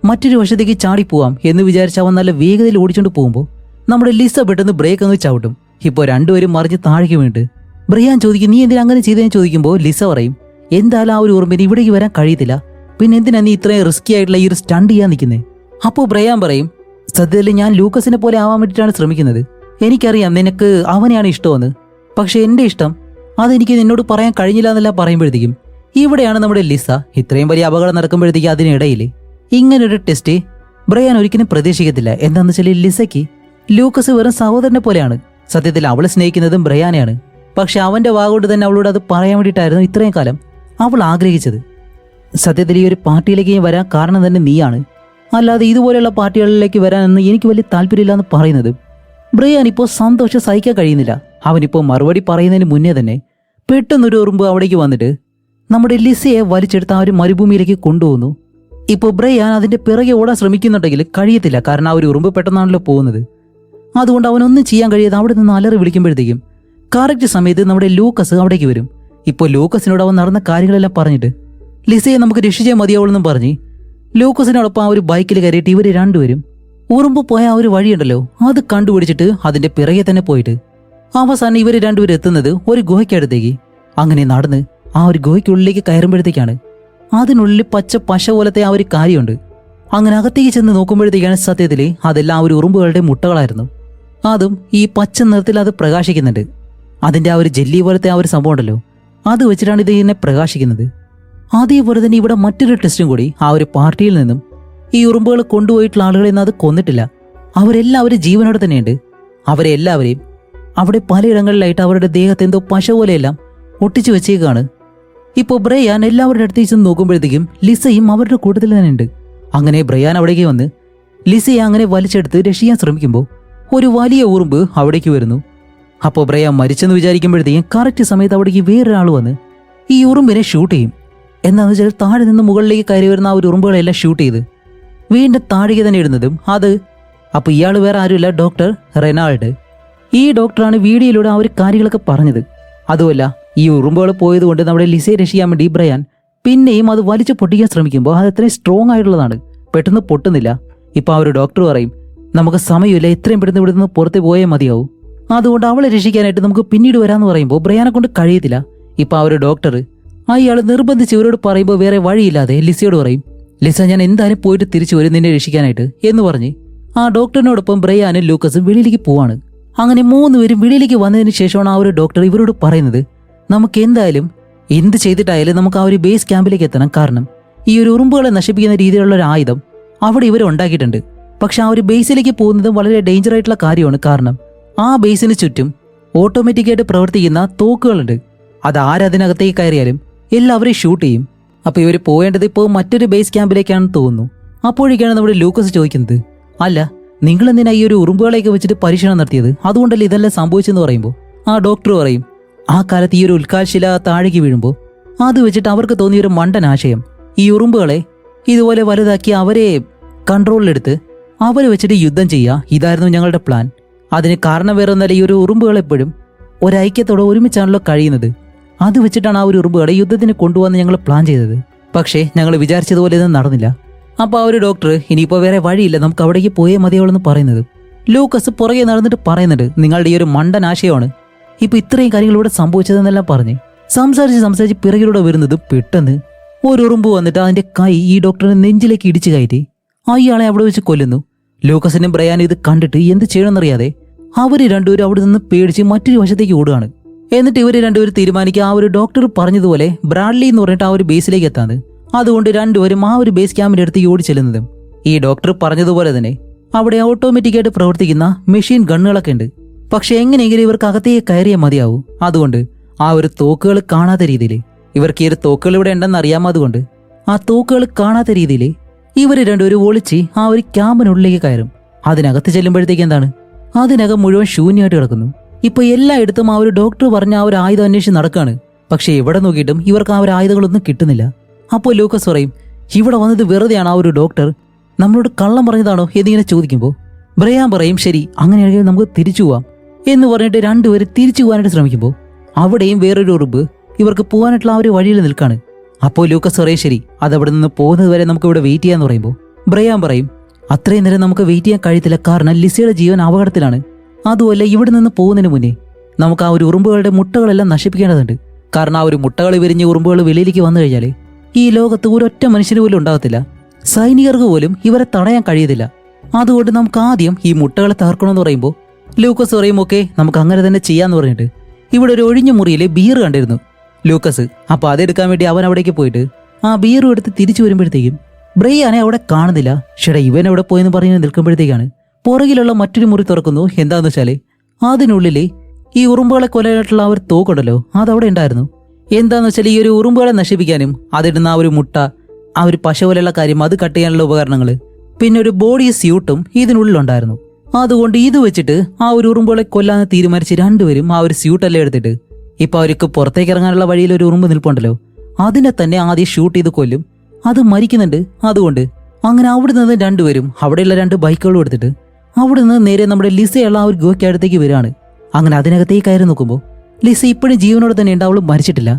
മറ്റൊരു വശത്തേക്ക് ചാടിപ്പോവാം എന്ന് വിചാരിച്ച് അവൻ നല്ല വേഗതയിൽ ഓടിച്ചുകൊണ്ട് പോകുമ്പോൾ നമ്മുടെ ലിസ പെട്ടെന്ന് ബ്രേക്ക് അങ്ങ് ചവിട്ടും. ഇപ്പോൾ 2 പേരും മറിഞ്ഞ് താഴേക്ക് വീണിട്ട് ബ്രയാൻ ചോദിക്കും, നീ എന്തിനാ അങ്ങനെ ചെയ്തതെന്ന് ചോദിക്കുമ്പോൾ ലിസ പറയും, എന്തായാലും ആ ഒരു ഉറുമ്പിന് ഇവിടേക്ക് വരാൻ കഴിയത്തില്ല, പിന്നെ എന്തിനാ നീ ഇത്രയും റിസ്കി ആയിട്ടുള്ള ഈ ഒരു സ്റ്റണ്ട് ചെയ്യാൻ നിൽക്കുന്നത്. അപ്പോൾ ബ്രയാൻ പറയും, സത്യത്തിൽ ഞാൻ ലൂക്കസിനെ പോലെ ആവാൻ വേണ്ടിയിട്ടാണ് ശ്രമിക്കുന്നത്. എനിക്കറിയാം നിനക്ക് അവനെയാണ് ഇഷ്ടമെന്ന്, പക്ഷെ എൻ്റെ ഇഷ്ടം അതെനിക്ക് നിന്നോട് പറയാൻ കഴിഞ്ഞില്ല എന്നെല്ലാം പറയുമ്പോഴത്തേക്കും ഇവിടെയാണ് നമ്മുടെ ലിസ ഇത്രയും വലിയ അപകടം നടക്കുമ്പോഴത്തേക്കും അതിനിടയിൽ ഇങ്ങനൊരു ടെസ്റ്റ് ബ്രയാൻ ഒരിക്കലും പ്രതീക്ഷിക്കത്തില്ല. എന്താണെന്ന് വെച്ചാൽ ലിസയ്ക്ക് ലൂക്കസ് വെറും സഹോദരനെ പോലെയാണ്. സത്യത്തിൽ അവളെ സ്നേഹിക്കുന്നതും ബ്രയാനെയാണ്. പക്ഷെ അവന്റെ വാഗോട്ട് തന്നെ അവളോട് അത് പറയാൻ വേണ്ടിയിട്ടായിരുന്നു ഇത്രയും കാലം അവൾ ആഗ്രഹിച്ചത്. സത്യത്തിൽ ഈ ഒരു പാർട്ടിയിലേക്ക് വരാൻ കാരണം തന്നെ നീയാണ്, അല്ലാതെ ഇതുപോലെയുള്ള പാർട്ടികളിലേക്ക് വരാനെന്ന് എനിക്ക് വലിയ താല്പര്യമില്ല എന്ന് പറയുന്നത് ബ്രയാൻ ഇപ്പോൾ സന്തോഷം സഹിക്കാൻ കഴിയുന്നില്ല. അവനിപ്പോൾ മറുപടി പറയുന്നതിന് മുന്നേ തന്നെ പെട്ടെന്നൊരു ഉറുമ്പ് അവിടേക്ക് വന്നിട്ട് നമ്മുടെ ലിസയെ വലിച്ചെടുത്ത് ആ ഒരു മരുഭൂമിയിലേക്ക് കൊണ്ടുപോകുന്നു. ഇപ്പോൾ ബ്രയാൻ അതിന്റെ പിറകെ ഓടാൻ ശ്രമിക്കുന്നുണ്ടെങ്കിൽ കഴിയത്തില്ല, കാരണം ആ ഒരു ഉറുമ്പ് പെട്ടെന്നാണല്ലോ പോകുന്നത്. അതുകൊണ്ട് അവനൊന്നും ചെയ്യാൻ കഴിയാതെ അവിടെ നിന്ന് അലറി വിളിക്കുമ്പോഴത്തേക്കും കറക്റ്റ് സമയത്ത് നമ്മുടെ ലൂക്കസ് അവിടേക്ക് വരും. ഇപ്പോൾ ലൂക്കസിനോട് അവൻ നടന്ന കാര്യങ്ങളെല്ലാം പറഞ്ഞിട്ട് ലിസയെ നമുക്ക് രക്ഷിച്ചേ മതിയാവുള്ളെന്നും പറഞ്ഞ് ലൂക്കസിനോടൊപ്പം ആ ഒരു ബൈക്കിൽ കയറിയിട്ട് ഇവർ 2 പേരും ഉറുമ്പ് പോയ ആ ഒരു വഴിയുണ്ടല്ലോ അത് കണ്ടുപിടിച്ചിട്ട് അതിന്റെ പിറകെ തന്നെ പോയിട്ട് അവസാനം ഇവർ 2 പേരും എത്തുന്നത് ഒരു ഗുഹയ്ക്കടുത്തേക്ക്. അങ്ങനെ നടന്ന് ആ ഒരു ഗുഹയ്ക്കുള്ളിലേക്ക് കയറുമ്പോഴത്തേക്കാണ് അതിനുള്ളിൽ പച്ച പശ പോലത്തെ ആ ഒരു കാര്യമുണ്ട്. അങ്ങനെ അകത്തേക്ക് ചെന്ന് നോക്കുമ്പോഴത്തേക്കാണ് സത്യത്തിൽ അതെല്ലാം ആ ഒരു ഉറുമ്പുകളുടെ മുട്ടകളായിരുന്നു. അതും ഈ പച്ച നിറത്തിൽ അത് പ്രകാശിക്കുന്നുണ്ട്. അതിന്റെ ആ ഒരു ജെല്ലി പോലത്തെ ആ ഒരു സംഭവം ഉണ്ടല്ലോ അത് വെച്ചിട്ടാണ് ഇത് ഇതിനെ പ്രകാശിക്കുന്നത്. അതേപോലെ തന്നെ ഇവിടെ മറ്റൊരു ടെസ്റ്റും കൂടി ആ ഒരു പാർട്ടിയിൽ നിന്നും ഈ ഉറുമ്പുകൾ കൊണ്ടുപോയിട്ടുള്ള ആളുകളെ ഒന്നും അത് കൊന്നിട്ടില്ല. അവരെല്ലാവരും ജീവനോടെ തന്നെയുണ്ട്. അവരെ എല്ലാവരെയും അവിടെ പലയിടങ്ങളിലായിട്ട് അവരുടെ ദേഹത്ത് എന്തോ പശ പോലെയെല്ലാം ഒട്ടിച്ചു വെച്ചേക്കാണ്. ഇപ്പോൾ ബ്രയാൻ എല്ലാവരുടെ അടുത്തേക്ക് ചെന്ന് നോക്കുമ്പോഴത്തേക്കും ലിസയും അവരുടെ കൂട്ടത്തിൽ തന്നെ ഉണ്ട്. അങ്ങനെ ബ്രയാൻ അവിടേക്ക് വന്ന് ലിസയെ അങ്ങനെ വലിച്ചെടുത്ത് രക്ഷിക്കാൻ ശ്രമിക്കുമ്പോൾ ഒരു വലിയ ഉറുമ്പ് അവിടേക്ക് വരുന്നു. അപ്പോൾ ബ്രയാൻ മരിച്ചെന്ന് വിചാരിക്കുമ്പോഴത്തേക്കും കറക്റ്റ് സമയത്ത് അവിടേക്ക് വേറൊരാൾ വന്ന് ഈ ഉറുമ്പിനെ ഷൂട്ട് ചെയ്യും. എന്താണെന്ന് വെച്ചാൽ താഴെ നിന്ന് മുകളിലേക്ക് കയറി വരുന്ന ആ ഒരു ഉറുമ്പുകളെല്ലാം ഷൂട്ട് ചെയ്ത് വീണ്ടും താഴേക്ക് തന്നെ ഇടുന്നതും അത്. അപ്പോൾ ഇയാൾ വേറെ ആരുമില്ല, ഡോക്ടർ റെനാൾഡ്. ഈ ഡോക്ടറാണ് വീഡിയോയിലൂടെ ആ ഒരു കാര്യങ്ങളൊക്കെ പറഞ്ഞത്. അതുമല്ല ഈ ഉറുമ്പുകൾ പോയതുകൊണ്ട് നമ്മുടെ ലിസയെ രക്ഷിക്കാൻ വേണ്ടി ബ്രയാൻ പിന്നെയും അത് വലിച്ചു പൊട്ടിക്കാൻ ശ്രമിക്കുമ്പോൾ അത് അത്രയും സ്ട്രോങ് ആയിട്ടുള്ളതാണ്, പെട്ടെന്ന് പൊട്ടുന്നില്ല. ഇപ്പൊ ആ ഒരു ഡോക്ടർ പറയും, നമുക്ക് സമയമില്ല, എത്രയും പെട്ടെന്ന് ഇവിടെ നിന്ന് പുറത്ത് പോയേ മതിയാവും, അതുകൊണ്ട് അവളെ രക്ഷിക്കാനായിട്ട് നമുക്ക് പിന്നീട് വരാമെന്ന് പറയുമ്പോൾ ബ്രയാനെ കൊണ്ട് കഴിയത്തില്ല. ഇപ്പൊ ആ ഒരു ഡോക്ടർ അയാൾ നിർബന്ധിച്ച് ഇവരോട് പറയുമ്പോൾ വേറെ വഴിയില്ലാതെ ലിസയോട് പറയും, ലിസ ഞാൻ എന്തായാലും പോയിട്ട് തിരിച്ചു വരും നിന്നെ രക്ഷിക്കാനായിട്ട് എന്ന് പറഞ്ഞ് ആ ഡോക്ടറിനോടൊപ്പം ബ്രയാനും ലൂക്കസും വെളിയിലേക്ക് പോവാണ്. അങ്ങനെ 3 പേരും വെളിയിലേക്ക് വന്നതിന് ശേഷമാണ് ആ ഒരു ഡോക്ടർ ഇവരോട് പറയുന്നത്, നമുക്ക് എന്തായാലും എന്ത് ചെയ്തിട്ടായാലും നമുക്ക് ആ ഒരു ബേസ് ക്യാമ്പിലേക്ക് എത്തണം. കാരണം ഈ ഒരു ഉറുമ്പുകളെ നശിപ്പിക്കുന്ന രീതിയിലുള്ള ഒരു ആയുധം അവിടെ ഇവർ ഉണ്ടാക്കിയിട്ടുണ്ട്. പക്ഷെ ആ ഒരു ബേസിലേക്ക് പോകുന്നത് വളരെ ഡേഞ്ചർ ആയിട്ടുള്ള കാര്യമാണ്. കാരണം ആ ബേസിന് ചുറ്റും ഓട്ടോമാറ്റിക്കായിട്ട് പ്രവർത്തിക്കുന്ന തോക്കുകളുണ്ട്. അത് ആരതിനകത്തേക്ക് കയറിയാലും എല്ലാവരെയും ഷൂട്ട് ചെയ്യും. അപ്പോൾ ഇവർ പോകേണ്ടത് ഇപ്പോൾ മറ്റൊരു ബേസ് ക്യാമ്പിലേക്കാണെന്ന് തോന്നുന്നു. അപ്പോഴേക്കാണ് നമ്മുടെ ലൂക്കസ് ചോദിക്കുന്നത്, അല്ല നിങ്ങൾ എന്തിനാ ഈ ഒരു ഉറുമ്പുകളെയൊക്കെ വെച്ചിട്ട് പരീക്ഷണം നടത്തിയത്, അതുകൊണ്ടല്ലേ ഇതെല്ലാം സംഭവിച്ചെന്ന് പറയുമ്പോൾ ആ ഡോക്ടർ പറയും, ആ കാലത്ത് ഈ ഒരു ഉൽക്കാൽശില താഴേക്ക് വീഴുമ്പോൾ അത് വെച്ചിട്ട് അവർക്ക് തോന്നിയൊരു മണ്ടൻ ആശയം ഈ ഉറുമ്പുകളെ ഇതുപോലെ വലുതാക്കി അവരെ കൺട്രോളിലെടുത്ത് അവരെ വെച്ചിട്ട് യുദ്ധം ചെയ്യുക, ഇതായിരുന്നു ഞങ്ങളുടെ പ്ലാൻ. അതിന് കാരണം വേറെ ഒന്നല്ല, ഈ ഒരു ഉറുമ്പുകളെപ്പോഴും ഒരൈക്യത്തോടെ ഒരുമിച്ചാണല്ലോ കഴിയുന്നത്. അത് വെച്ചിട്ടാണ് ആ ഒരു ഉറുമ്പുകളെ യുദ്ധത്തിന് കൊണ്ടുപോകാൻ ഞങ്ങൾ പ്ലാൻ ചെയ്തത്. പക്ഷേ ഞങ്ങൾ വിചാരിച്ചതുപോലെ ഇതൊന്നും നടന്നില്ല. അപ്പോൾ ആ ഒരു ഡോക്ടർ ഇനിയിപ്പോൾ വേറെ വഴിയില്ല, നമുക്ക് അവിടേക്ക് പോയേ മതിയാവുള്ളെന്ന് പറയുന്നത്. ലൂക്കസ് പുറകെ നടന്നിട്ട് പറയുന്നുണ്ട്, നിങ്ങളുടെ ഈ ഒരു മണ്ടൻ ആശയമാണ് ഇപ്പോൾ ഇത്രയും കാര്യങ്ങളിലൂടെ സംഭവിച്ചതെന്നെല്ലാം പറഞ്ഞ് സംസാരിച്ച് പിറകിലൂടെ വരുന്നത് പെട്ടെന്ന് ഒരു ഉറുമ്പ് വന്നിട്ട് അതിന്റെ കൈ ഈ ഡോക്ടറിനെ നെഞ്ചിലേക്ക് ഇടിച്ചു കയറ്റി അയാളെ അവിടെ വെച്ച് കൊല്ലുന്നു. ലൂക്കസിനും ബ്രയാനും ഇത് കണ്ടിട്ട് എന്ത് ചെയ്യണമെന്നറിയാതെ അവര് രണ്ടുപേരും അവിടെ നിന്ന് പേടിച്ച് മറ്റൊരു വശത്തേക്ക് ഓടുകയാണ്. എന്നിട്ട് ഇവര് രണ്ടുപേരും തീരുമാനിക്കുക ആ ഒരു ഡോക്ടർ പറഞ്ഞതുപോലെ ബ്രാഡ്ലി എന്ന് പറഞ്ഞിട്ട് ആ ഒരു ബേസിലേക്ക് എത്താന്ന്. അതുകൊണ്ട് രണ്ടുപേരും ആ ഒരു ബേസ് ക്യാമ്പിന്റെ അടുത്ത് ഓടി ചെല്ലുന്നതും ഈ ഡോക്ടർ പറഞ്ഞതുപോലെ തന്നെ അവിടെ ഓട്ടോമാറ്റിക്കായിട്ട് പ്രവർത്തിക്കുന്ന മെഷീൻ ഗണ്ണുകളൊക്കെ ഉണ്ട്. പക്ഷെ എങ്ങനെയെങ്കിലും ഇവർക്ക് അകത്തേക്ക് കയറിയേ മതിയാവും. അതുകൊണ്ട് ആ ഒരു തോക്കുകൾ കാണാത്ത രീതിയിൽ ഇവർക്ക് ഈ ഒരു തോക്കുകൾ ഇവിടെ ഉണ്ടെന്ന് അറിയാമതുകൊണ്ട് ആ തോക്കുകൾ കാണാത്ത രീതിയിൽ ഇവര് രണ്ടുപേരും ഒളിച്ച് ആ ഒരു ക്യാമ്പിനുള്ളിലേക്ക് കയറും. അതിനകത്ത് ചെല്ലുമ്പോഴത്തേക്ക് എന്താണ്, അതിനകം മുഴുവൻ ശൂന്യമായിട്ട് കിടക്കുന്നു. ഇപ്പൊ എല്ലായിടത്തും ആ ഒരു ഡോക്ടർ പറഞ്ഞ ആ ഒരു ആയുധം അന്വേഷിച്ച് നടക്കാണ്. പക്ഷെ എവിടെ നോക്കിയിട്ടും ഇവർക്ക് ആ ഒരു ആയുധങ്ങളൊന്നും കിട്ടുന്നില്ല. അപ്പോൾ ലൂക്കസ് പറയും, ഇവിടെ വന്നത് വെറുതെയാണ് ആ ഒരു ഡോക്ടർ നമ്മളോട് കള്ളം പറഞ്ഞതാണോ എന്നിങ്ങനെ ചോദിക്കുമ്പോൾ ബ്രയാൻ പറയും, ശരി അങ്ങനെയാണെങ്കിൽ നമുക്ക് തിരിച്ചു പോവാം എന്ന് പറഞ്ഞിട്ട് രണ്ടുപേരും തിരിച്ചു പോകാനായിട്ട് ശ്രമിക്കുമ്പോൾ അവിടെയും വേറൊരു ഉറുമ്പ് ഇവർക്ക് പോകാനായിട്ടുള്ള ആ ഒരു വഴിയിൽ നിൽക്കാണ്. അപ്പോൾ ലൂക്കസ് പറയും, ശരി അതവിടെ നിന്ന് പോകുന്നത് വരെ നമുക്ക് ഇവിടെ വെയിറ്റ് ചെയ്യാന്ന് പറയുമ്പോൾ ബ്രയാൻ പറയും, അത്രയും നേരം നമുക്ക് വെയിറ്റ് ചെയ്യാൻ കഴിയത്തില്ല, കാരണം ലിസയുടെ ജീവൻ അപകടത്തിലാണ്. അതുമല്ല ഇവിടെ നിന്ന് പോകുന്നതിന് മുന്നേ നമുക്ക് ആ ഒരു ഉറുമ്പുകളുടെ മുട്ടകളെല്ലാം നശിപ്പിക്കേണ്ടതുണ്ട്. കാരണം ആ ഒരു മുട്ടകൾ വിരിഞ്ഞ് ഉറുമ്പുകൾ വെളിയിലേക്ക് വന്നു കഴിഞ്ഞാൽ ഈ ലോകത്ത് ഒരൊറ്റ മനുഷ്യന് പോലും ഉണ്ടാകത്തില്ല. സൈനികർക്ക് പോലും ഇവരെ തടയാൻ കഴിയത്തില്ല. അതുകൊണ്ട് നമുക്ക് ആദ്യം ഈ മുട്ടകളെ തകർക്കണമെന്ന് പറയുമ്പോൾ ലൂക്കസ് പറയും, ഓക്കെ നമുക്ക് അങ്ങനെ തന്നെ ചെയ്യാന്ന് പറഞ്ഞിട്ട് ഇവിടെ ഒരു ഒഴിഞ്ഞ മുറിയിൽ ബീർ കണ്ടിരുന്നു ലൂക്കസ്. അപ്പൊ അതെടുക്കാൻ വേണ്ടി അവൻ അവിടേക്ക് പോയിട്ട് ആ ബീറും എടുത്ത് തിരിച്ചു വരുമ്പോഴത്തേക്കും ബ്രയാനെ അവിടെ കാണുന്നില്ല. ഷെടാ ഇവൻ എവിടെ പോയെന്ന് പറഞ്ഞ് നിൽക്കുമ്പോഴത്തേക്കാണ് പുറകിലുള്ള മറ്റൊരു മുറി തുറക്കുന്നു. എന്താന്ന് വെച്ചാല് അതിനുള്ളില് ഈ ഉറുമ്പുകളെ കൊല്ലാനായിട്ടുള്ള ആ ഒരു തോക്കുണ്ടല്ലോ അതവിടെ ഉണ്ടായിരുന്നു. എന്താന്ന് വെച്ചാൽ ഈ ഒരു ഉറുമ്പുകളെ നശിപ്പിക്കാനും അതിടുന്ന ആ ഒരു മുട്ട, ആ ഒരു പശ പോലെയുള്ള കാര്യം, അത് കട്ട് ചെയ്യാനുള്ള ഉപകരണങ്ങൾ, പിന്നെ ഒരു ബോഡി സ്യൂട്ടും ഇതിനുള്ളിലുണ്ടായിരുന്നു. അതുകൊണ്ട് ഇത് വെച്ചിട്ട് ആ ഒരു ഉറുമ്പുകളെ കൊല്ലാന്ന് തീരുമാനിച്ച് രണ്ടുപേരും ആ ഒരു സ്യൂട്ടെല്ലാം എടുത്തിട്ട് ഇപ്പൊ അവർക്ക് പുറത്തേക്ക് ഇറങ്ങാനുള്ള വഴിയിൽ ഒരു ഉറുമ്പ് നിൽപ്പുണ്ടല്ലോ അതിനെ തന്നെ ആദ്യം ഷൂട്ട് ചെയ്ത് കൊല്ലും. അത് മരിക്കുന്നുണ്ട്. അതുകൊണ്ട് അങ്ങനെ അവിടെ നിന്ന് രണ്ടുപേരും അവിടെയുള്ള 2 ബൈക്കുകളും എടുത്തിട്ട് അവിടെ നിന്ന് നേരെ നമ്മുടെ ലിസയുള്ള ആ ഒരു ഗുഹയ്ക്ക് അടുത്തേക്ക് വരികയാണ്. അങ്ങനെ അതിനകത്തേക്ക് കയറി നോക്കുമ്പോൾ ലിസ ഇപ്പോഴും ജീവനോടെ തന്നെ ഉണ്ട്, അവൾ മരിച്ചിട്ടില്ല.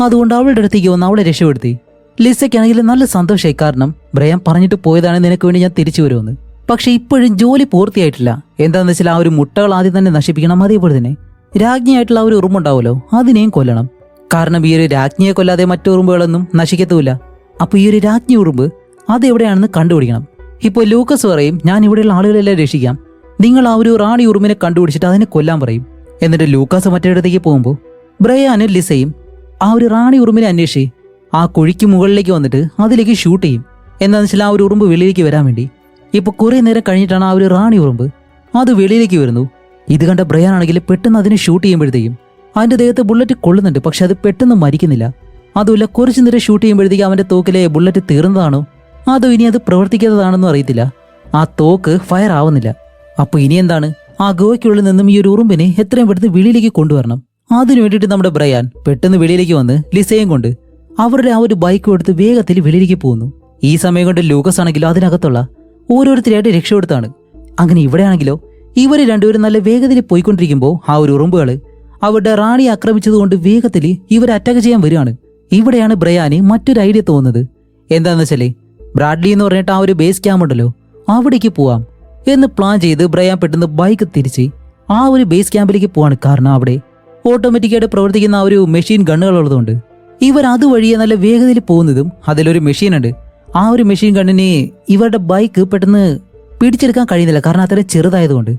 അതുകൊണ്ട് അവളുടെ അടുത്തേക്ക് വന്ന് അവളെ രക്ഷപ്പെടുത്തി. ലിസയ്ക്കാണെങ്കിൽ നല്ല സന്തോഷമായി, കാരണം ബ്രയാൻ പറഞ്ഞിട്ട് പോയതാണ് നിനക്ക് വേണ്ടി ഞാൻ തിരിച്ചു വരുമെന്ന്. പക്ഷെ ഇപ്പോഴും ജോലി പൂർത്തിയായിട്ടില്ല. എന്താണെന്ന് വെച്ചാൽ ആ ഒരു മുട്ടകൾ ആദ്യം തന്നെ നശിപ്പിക്കണം. അതേപോലെ തന്നെ രാജ്ഞിയായിട്ടുള്ള ആ ഒരു ഉറുമ്പുണ്ടാവുമല്ലോ അതിനെയും കൊല്ലണം. കാരണം ഈ ഒരു രാജ്ഞിയെ കൊല്ലാതെ മറ്റു ഉറുമ്പുകളൊന്നും നശിക്കത്തുമില്ല. അപ്പൊ ഈ ഒരു രാജ്ഞി ഉറുമ്പ് അതെവിടെയാണെന്ന് കണ്ടുപിടിക്കണം. ഇപ്പോൾ ലൂക്കസ് പറയും, ഞാൻ ഇവിടെയുള്ള ആളുകളെല്ലാം രക്ഷിക്കാം, നിങ്ങൾ ആ ഒരു റാണി ഉറുമ്പിനെ കണ്ടുപിടിച്ചിട്ട് അതിനെ കൊല്ലാൻ പറയും. എന്നിട്ട് ലൂക്കാസ് മറ്റേടത്തേക്ക് പോകുമ്പോൾ ബ്രയാനും ലിസയും ആ ഒരു റാണി ഉറുമ്പിനെ അന്വേഷിച്ച് ആ കുഴിക്ക് മുകളിലേക്ക് വന്നിട്ട് അതിലേക്ക് ഷൂട്ട് ചെയ്യും. എന്താണെന്ന് വെച്ചാൽ ആ ഒരു ഉറുമ്പ് വെളിയിലേക്ക് വരാൻ വേണ്ടി. ഇപ്പൊ കുറെ നേരം കഴിഞ്ഞിട്ടാണ് ആ ഒരു റാണി ഉറുമ്പ് അത് വെളിയിലേക്ക് വരുന്നു. ഇത് കണ്ട ബ്രയാൻ ആണെങ്കിൽ പെട്ടെന്ന് അതിനെ ഷൂട്ട് ചെയ്യുമ്പോഴത്തേക്കും അതിന്റെ ദേഹത്ത് ബുള്ളറ്റ് കൊള്ളുന്നുണ്ട്. പക്ഷെ അത് പെട്ടെന്ന് മരിക്കുന്നില്ല. അതുമില്ല, കുറച്ചു നേരം ഷൂട്ട് ചെയ്യുമ്പോഴത്തേക്കും അവന്റെ തോക്കിലെ ബുള്ളറ്റ് തീർന്നതാണോ അതോ ഇനി അത് പ്രവർത്തിക്കാത്തതാണെന്നും അറിയത്തില്ല. ആ തോക്ക് ഫയർ ആവുന്നില്ല. അപ്പൊ ഇനി എന്താണ്, ആ ഗുഹയ്ക്കുള്ളിൽ നിന്നും ഈ ഒരു ഉറുമ്പിനെ എത്രയും പെട്ടെന്ന് വെളിയിലേക്ക് കൊണ്ടുവരണം. അതിനു വേണ്ടിയിട്ട് നമ്മുടെ ബ്രയാൻ പെട്ടെന്ന് വെളിയിലേക്ക് വന്ന് ലിസയും കൊണ്ട് അവരുടെ ആ ഒരു ബൈക്കും എടുത്ത് വേഗത്തിൽ വെളിയിലേക്ക് പോകുന്നു. ഈ സമയം കൊണ്ട് ലൂക്കസ് ആണെങ്കിലോ അതിനകത്തുള്ള ഓരോരുത്തരായിട്ട് രക്ഷപ്പെടുത്താണ്. അങ്ങനെ ഇവിടെയാണെങ്കിലോ ഇവര് രണ്ടുപേരും നല്ല വേഗത്തിൽ പോയിക്കൊണ്ടിരിക്കുമ്പോൾ ആ ഒരു ഉറുമ്പുകള് അവരുടെ റാണിയെ ആക്രമിച്ചതുകൊണ്ട് വേഗത്തിൽ ഇവരെ അറ്റാക്ക് ചെയ്യാൻ വരികയാണ്. ഇവിടെയാണ് ബ്രയാന് മറ്റൊരു ഐഡിയ തോന്നുന്നത്. എന്താന്ന് വെച്ചാലേ ബ്രാഡ്ലി എന്ന് പറഞ്ഞിട്ട് ആ ഒരു ബേസ് ക്യാമ്പ് ഉണ്ടല്ലോ അവിടേക്ക് പോവാം എന്ന് പ്ലാൻ ചെയ്ത് ബ്രയാൻ പെട്ടെന്ന് ബൈക്ക് തിരിച്ച് ആ ഒരു ബേസ് ക്യാമ്പിലേക്ക് പോവാണ്. കാരണം അവിടെ ഓട്ടോമാറ്റിക്കായിട്ട് പ്രവർത്തിക്കുന്ന ആ ഒരു മെഷീൻ ഗണ്ണുകൾ ഉള്ളതുകൊണ്ട് ഇവർ അതുവഴിയെ നല്ല വേഗതയിൽ പോകുന്നതും അതിലൊരു മെഷീൻ ഉണ്ട്. ആ ഒരു മെഷീൻ ഗണ്ണിനെ ഇവരുടെ ബൈക്ക് പെട്ടെന്ന് പിടിച്ചെടുക്കാൻ കഴിയുന്നില്ല, കാരണം അത്ര ചെറുതായതുകൊണ്ട്.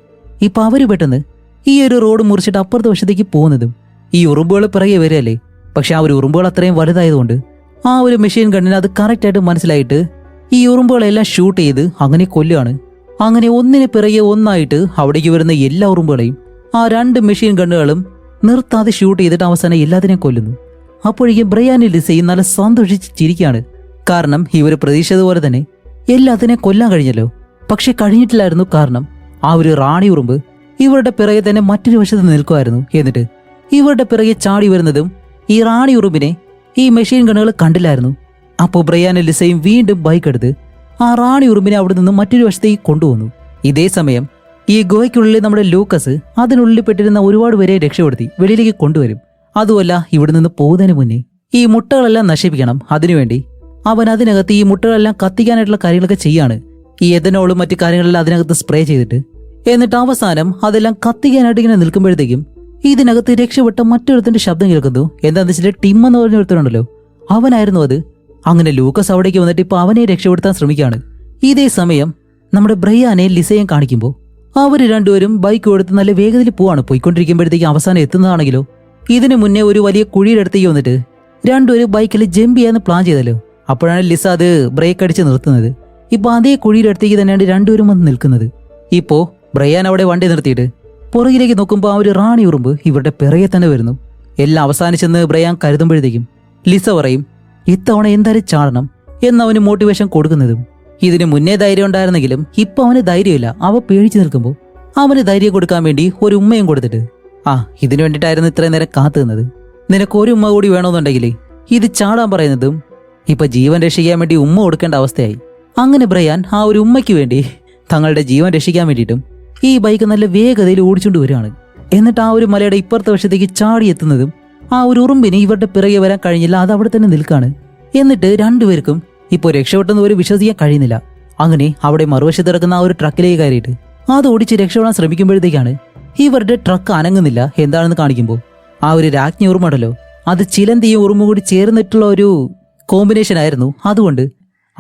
ഇപ്പൊ അവര് പെട്ടെന്ന് ഈ ഒരു റോഡ് മുറിച്ചിട്ട് അപ്പുറത്തെ വശത്തേക്ക് പോകുന്നതും ഈ ഉറുമ്പുകൾ പിറകെ വരികയല്ലേ. പക്ഷെ ആ ഒരു ഉറുമ്പുകൾ അത്രയും വലുതായതുകൊണ്ട് ആ ഒരു മെഷീൻ ഗണ്ണിന് അത് കറക്റ്റായിട്ട് മനസ്സിലായിട്ട് ഈ ഉറുമ്പുകളെല്ലാം ഷൂട്ട് ചെയ്ത് അങ്ങനെ കൊല്ലുകയാണ്. അങ്ങനെ ഒന്നിന് പിറകെ ഒന്നായിട്ട് അവിടേക്ക് വരുന്ന എല്ലാ ഉറുമ്പുകളെയും ആ 2 മെഷീൻ ഗണ്ണുകളും നിർത്താതെ ഷൂട്ട് ചെയ്തിട്ട് അവസാനം എല്ലാത്തിനെയും കൊല്ലുന്നു. അപ്പോഴേക്കും ബ്രയാനും ലിസയും നല്ല സന്തോഷിച്ച് ചിരിക്കുകയാണ്. കാരണം ഇവർ പ്രതീക്ഷിച്ചതുപോലെ തന്നെ എല്ലാത്തിനെയും കൊല്ലാൻ കഴിഞ്ഞല്ലോ. പക്ഷെ കഴിഞ്ഞിട്ടില്ലായിരുന്നു, കാരണം ആ ഒരു റാണി ഉറുമ്പ് ഇവരുടെ പിറകെ തന്നെ മറ്റൊരു വശത്ത് നിൽക്കുമായിരുന്നു. എന്നിട്ട് ഇവരുടെ പിറകെ ചാടി വരുന്നതും ഈ റാണി ഉറുമ്പിനെ ഈ മെഷീൻ ഗണ്ണുകൾ കണ്ടില്ലായിരുന്നു. അപ്പോൾ ബ്രയാനും ലിസയും വീണ്ടും ബൈക്ക് എടുത്ത് ആ റാണി ഉറുമ്പിനെ അവിടെ നിന്ന് മറ്റൊരു വശത്തേക്ക് കൊണ്ടുവന്നു. ഇതേ സമയം ഈ ഗുഹയ്ക്കുള്ളിൽ നമ്മുടെ ലൂക്കസ് അതിനുള്ളിൽ പെട്ടിരുന്ന ഒരുപാട് പേരെ രക്ഷപ്പെടുത്തി വെളിയിലേക്ക് കൊണ്ടുവരും. അതുമല്ല, ഇവിടെ നിന്ന് പോകുന്നതിന് മുന്നേ ഈ മുട്ടകളെല്ലാം നശിപ്പിക്കണം. അതിനുവേണ്ടി അവൻ അതിനകത്ത് ഈ മുട്ടകളെല്ലാം കത്തിക്കാനായിട്ടുള്ള കാര്യങ്ങളൊക്കെ ചെയ്യാണ്. ഈ എഥനോളും മറ്റു കാര്യങ്ങളെല്ലാം അതിനകത്ത് സ്പ്രേ ചെയ്തിട്ട് എന്നിട്ട് അവസാനം അതെല്ലാം കത്തിക്കാനായിട്ട് ഇങ്ങനെ നിൽക്കുമ്പോഴത്തേക്കും ഇതിനകത്ത് രക്ഷപ്പെട്ട മറ്റൊരുത്തിന്റെ ശബ്ദം കേൾക്കുന്നു. എന്താണെന്ന് വെച്ചാൽ ടിം എന്ന് പറഞ്ഞ ഒരുത്തരുണ്ടല്ലോ അവനായിരുന്നു അത്. അങ്ങനെ ലൂക്കസ് അവിടേക്ക് വന്നിട്ട് ഇപ്പൊ അവനെ രക്ഷപ്പെടുത്താൻ ശ്രമിക്കുകയാണ്. ഇതേ സമയം നമ്മുടെ ബ്രയാനെയും ലിസയും കാണിക്കുമ്പോൾ അവർ രണ്ടുപേരും ബൈക്ക് എടുത്ത് നല്ല വേഗത്തിൽ പോവാണ്. പോയിക്കൊണ്ടിരിക്കുമ്പോഴത്തേക്ക് അവസാനം എത്തുന്നതാണെങ്കിലോ ഇതിനു മുന്നേ ഒരു വലിയ കുഴിയുടെ അടുത്തേക്ക് വന്നിട്ട് രണ്ടുപേരും ബൈക്കിൽ ജമ്പ് ചെയ്യാന്ന് പ്ലാൻ ചെയ്തല്ലോ. അപ്പോഴാണ് ലിസ അത് ബ്രേക്ക് അടിച്ച് നിർത്തുന്നത്. ഇപ്പൊ അതേ കുഴിയുടെ അടുത്തേക്ക് തന്നെയാണ് രണ്ടുപേരും വന്ന് നിൽക്കുന്നത്. ഇപ്പോ ബ്രയാൻ അവിടെ വണ്ടി നിർത്തിയിട്ട് പുറകിലേക്ക് നോക്കുമ്പോൾ ആ ഒരു റാണി ഉറുമ്പ് ഇവരുടെ പിറകെ തന്നെ വരുന്നു. എല്ലാം അവസാനിച്ചെന്ന് ബ്രയാൻ കരുതുമ്പോഴത്തേക്കും ലിസ പറയും ഇത്തവണ എന്തായാലും ചാടണം എന്നവന് മോട്ടിവേഷൻ കൊടുക്കുന്നതും. ഇതിന് മുന്നേ ധൈര്യം ഉണ്ടായിരുന്നെങ്കിലും ഇപ്പൊ അവന് ധൈര്യമില്ല. അവ പേടിച്ചു നിൽക്കുമ്പോൾ അവന് ധൈര്യം കൊടുക്കാൻ വേണ്ടി ഒരു ഉമ്മയും കൊടുത്തിട്ട് ഇതിനു വേണ്ടിയിട്ടായിരുന്നു ഇത്രയും നേരം കാത്തു നിന്നത്. നിനക്ക് ഒരു ഉമ്മ കൂടി വേണമെന്നുണ്ടെങ്കിൽ ഇത് ചാടാൻ പറയുന്നതും ഇപ്പൊ ജീവൻ രക്ഷിക്കാൻ വേണ്ടി ഉമ്മ കൊടുക്കേണ്ട അവസ്ഥയായി. അങ്ങനെ ബ്രയാൻ ആ ഒരു ഉമ്മയ്ക്ക് വേണ്ടി തങ്ങളുടെ ജീവൻ രക്ഷിക്കാൻ വേണ്ടിയിട്ടും ഈ ബൈക്ക് നല്ല വേഗതയിൽ ഓടിച്ചുകൊണ്ട് വരികയാണ്. എന്നിട്ട് ആ ഒരു മലയുടെ ഇപ്പുറത്തെ വശത്തേക്ക് ചാടി എത്തുന്നതും ആ ഒരു ഉറുമ്പിന് ഇവരുടെ പിറകെ വരാൻ കഴിഞ്ഞില്ല. അത് അവിടെ തന്നെ നിൽക്കാണ്. എന്നിട്ട് രണ്ടുപേർക്കും ഇപ്പോൾ രക്ഷപ്പെട്ടെന്ന് ഒരു വിശ്വസിക്കാൻ കഴിയുന്നില്ല. അങ്ങനെ അവിടെ മറുവശത്ത് കിടക്കുന്ന ആ ഒരു ട്രക്കിലേക്ക് കയറിയിട്ട് അത് ഓടിച്ച് രക്ഷപ്പെടാൻ ശ്രമിക്കുമ്പോഴത്തേക്കാണ് ഇവരുടെ ട്രക്ക് അനങ്ങുന്നില്ല. എന്താണെന്ന് കാണിക്കുമ്പോൾ ആ ഒരു രാജ്ഞി ഉറുമ്പുണ്ടല്ലോ, അത് ചിലന്തിയും ഉറുമ്പും കൂടി ചേർന്നിട്ടുള്ള ഒരു കോമ്പിനേഷൻ ആയിരുന്നു.